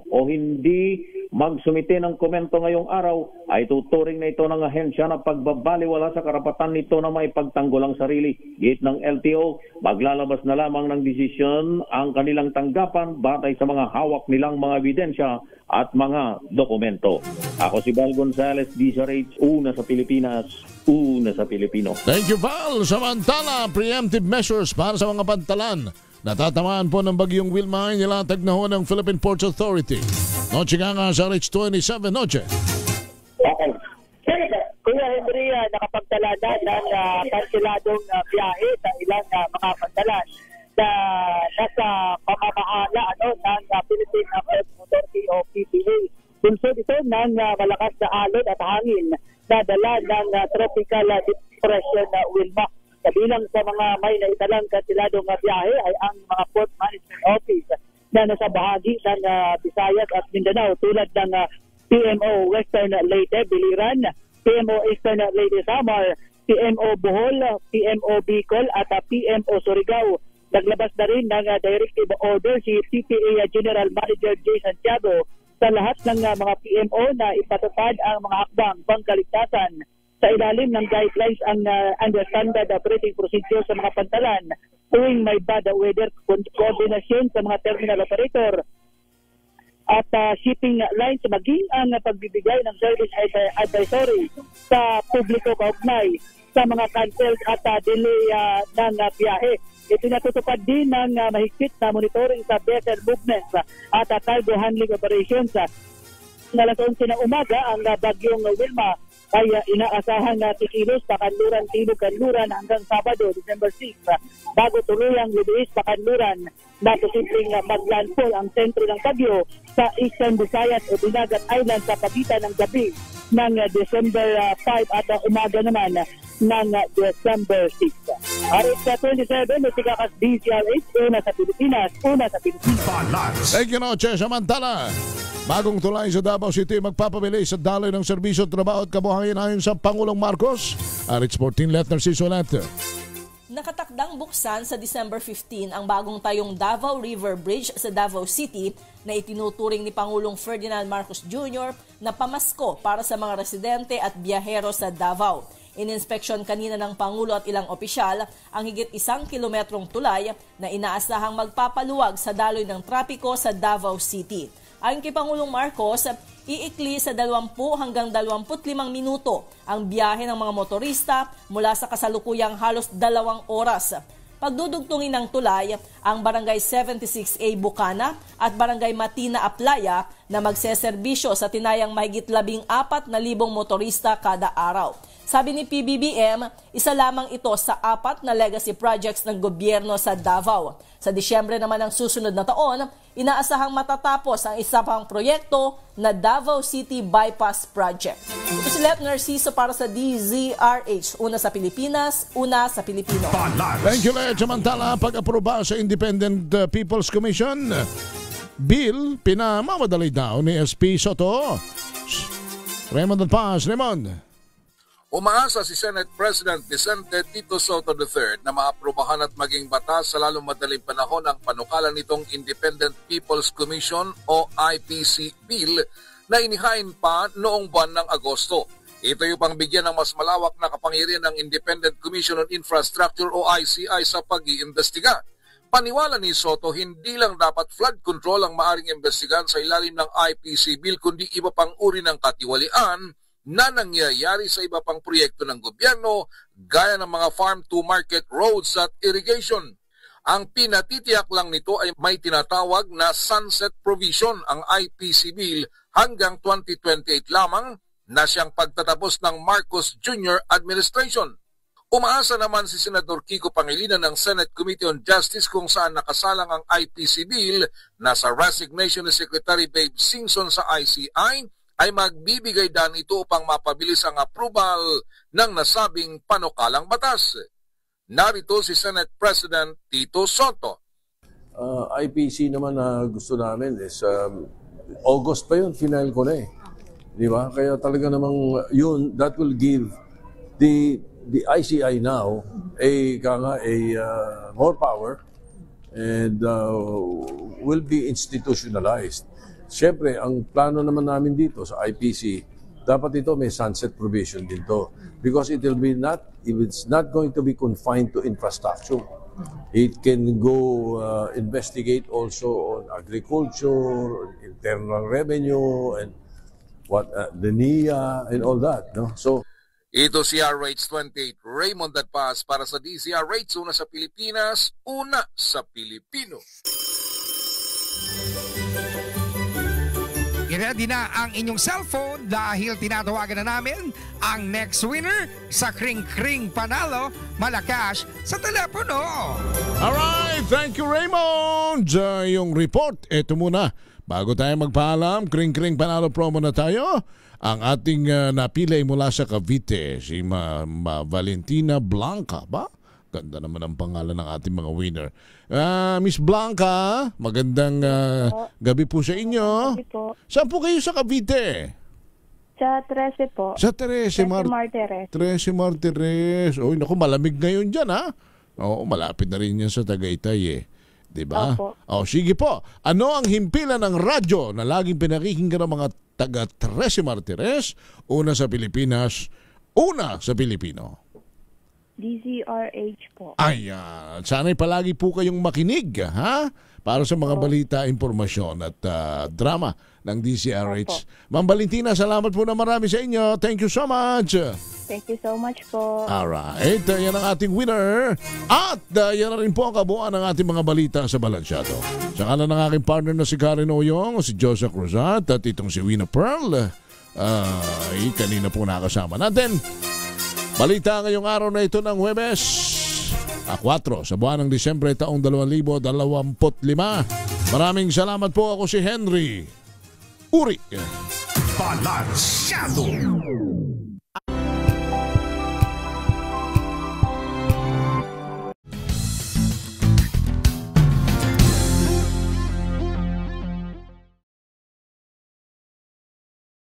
o hindi magsumite ng komento ngayong araw ay tuturing na ito ng ahensya na pagbabaliwala sa karapatan nito na maipagtanggol ang sarili. Git ng LTO, maglalabas na lamang ng desisyon ang kanilang tanggapan batay sa mga hawak nilang mga ebidensya at mga dokumento. Ako si Val Gonzales, DZRH, una sa Pilipinas, una sa Pilipino. Thank you, Val. Samantala, preemptive measures para sa mga pantalan natatamaan po ng bagyong Wilma ay nilatag na ho ng Philippine Ports Authority. Noche nga sa RH 27, Noche. Kuya Henry, nakapagtala na ng kansiladong biyahe sa ilang mga pantalan na nasa pamamahala ng Philippine Ports Authority o PPA. Bunsod ito ng malakas na alon at hangin na dala ng tropical depression na Wilma. Kabilang sa mga may naitalang kansiladong biyahe ay ang mga Port Management Office na nasa bahagi ng Visayas at Mindanao tulad ng PMO Western Leyte, Biliran, PMO Eastern Leyte, Samar, PMO Bohol, PMO Bicol at PMO Surigao. Naglabas na rin ng directive order si PPA General Manager J. Santiago sa lahat ng mga PMO na ipatupad ang mga hakbang pangkaligtasan sa ilalim ng guidelines ang standard operating procedure sa mga pantalan tuwing may bad weather, koordinasyon sa mga terminal operator at shipping lines, maging ang pagbibigay ng service advisory sa publiko kaugnay sa mga cancels at delay ng biyahe. Ito natutupad din ng mahigpit na monitoring sa vessel movements at cargo handling operations. Alas 11 ng umaga, ang bagyong Wilma ay inaasahan na kikilos pakanluran, Timog-Kanluran hanggang Sabado, December 6, bago tuluyang lumiis pakanluran na posibleng maglandfall ang sentro ng bagyo sa Eastern Visayas o Dinagat Island sa pagitan ng gabi ng December 5 at umaga naman ng December 6. RH 27, Matigakas DZRH, una sa Pilipinas, una sa Pilipinas. Thank you, Noche. Samantala, bagong tulay sa Davao City magpapabili sa daloy ng serbisyo, trabaho at kabuhayan ayon sa Pangulong Marcos. RH 14, Let Narciso Letter. Nakatakdang buksan sa December 15 ang bagong tayong Davao River Bridge sa Davao City na itinuturing ni Pangulong Ferdinand Marcos Jr. na pamasko para sa mga residente at biyahero sa Davao. Ininspeksyon kanina ng Pangulo at ilang opisyal ang higit 1 kilometrong tulay na inaasahang magpapaluwag sa daloy ng trapiko sa Davao City. Ayon kay Pangulong Marcos, iikli sa 20 hanggang 25 minuto ang biyahe ng mga motorista mula sa kasalukuyang halos 2 oras. pagdudugtungin ng tulay ang Barangay 76A Bukana at Barangay Matina Aplaya na magseserbisyo sa tinayang mahigit 14,000 motorista kada araw. Sabi ni PBBM, isa lamang ito sa 4 na legacy projects ng gobyerno sa Davao. Sa Disyembre naman ng susunod na taon, inaasahang matatapos ang isa pang proyekto na Davao City Bypass Project. Ito si Let Narciso para sa DZRH. Una sa Pilipinas, una sa Pilipino. Thank you, Let. Samantala, pag-aproba sa Independent People's Commission Bill, pinamamadali daw ni SP Soto. Raymond Paz. Raymond. Umaasa si Senate President Vicente Tito Soto III na maaprubahan at maging batas sa lalong madaling panahon ang panukalan nitong Independent People's Commission o IPC Bill na inihain pa noong buwan ng Agosto. Ito yung pangbigyan ng mas malawak na kapangyarihan ng Independent Commission on Infrastructure o ICI sa pag-iimbestiga. Paniwala ni Soto, hindi lang dapat flood control ang maaring imbestigahan sa ilalim ng IPC Bill kundi iba pang uri ng katiwalian na nangyayari sa iba pang proyekto ng gobyerno gaya ng mga farm-to-market roads at irrigation. Ang pinatitiyak lang nito ay may tinatawag na sunset provision ang IPC Bill hanggang 2028 lamang na siyang pagtatapos ng Marcos Jr. administration. Umaasa naman si Senador Kiko Pangilinan ng Senate Committee on Justice kung saan nakasalang ang IPC Bill na sa resignation ni Secretary Babe Singson sa ICI ay magbibigay daan ito upang mapabilis ang approval ng nasabing panukalang batas. Narito si Senate President Tito Soto. IPC naman na gusto namin is August pa yun, final ko na eh. Di ba? Kaya talaga namang yun, that will give the ICI now more power and will be institutionalized. Siyempre, ang plano naman namin dito sa IPC, dapat ito may sunset provision dito. Because it's not going to be confined to infrastructure. It can go investigate also on agriculture, internal revenue, and the NIA, and all that. No? So, ito si RH28 Raymond Paz para sa DZRH, una sa Pilipinas, una sa Pilipino. I-ready na ang inyong cellphone dahil tinatawagan na namin ang next winner sa Kring Kring Panalo Malacash sa telepono. Alright, thank you Raymond. Yung report, eto muna. Bago tayo magpaalam, Kring Kring Panalo promo na tayo. Ang ating napili mula sa Cavite, si Valentina Blanca ba? Ganda naman ang pangalan ng ating mga winner. Miss Blanca, magandang gabi po sa inyo. Gabi po. Saan po kayo sa Cavite? Sa 13 po. Sa 13 Martires. 13 Martires. Oy, naku, malamig ngayon dyan ha. Oo, malapit na rin yan sa Tagaytay eh. Diba? Opo. O, sige po. Ano ang himpilan ng radyo na laging pinakikinggan ng mga taga 13 Martires? Una sa Pilipinas, una sa Pilipino. DZRH po. Ayan. Sana'y palagi po kayong makinig, ha? Para sa mga balita, impormasyon at drama ng DZRH. Ma'am Valentina, salamat po na marami sa inyo. Thank you so much. Thank you so much po. Alright. Yan ang ating winner. At yan na rin po ang kabuuan ng ating mga balita sa Balansyado. Sa kanan ng aking partner na si Karen Oyong, si Joseph Cruzat, at itong si Wina Pearl. Kanina po nakasama natin. Balita ngayong araw na ito ng Huwebes, 4 sa buwan ng Disyembre taong 2025. Maraming salamat po. Ako si Henry Uri. Balansyado.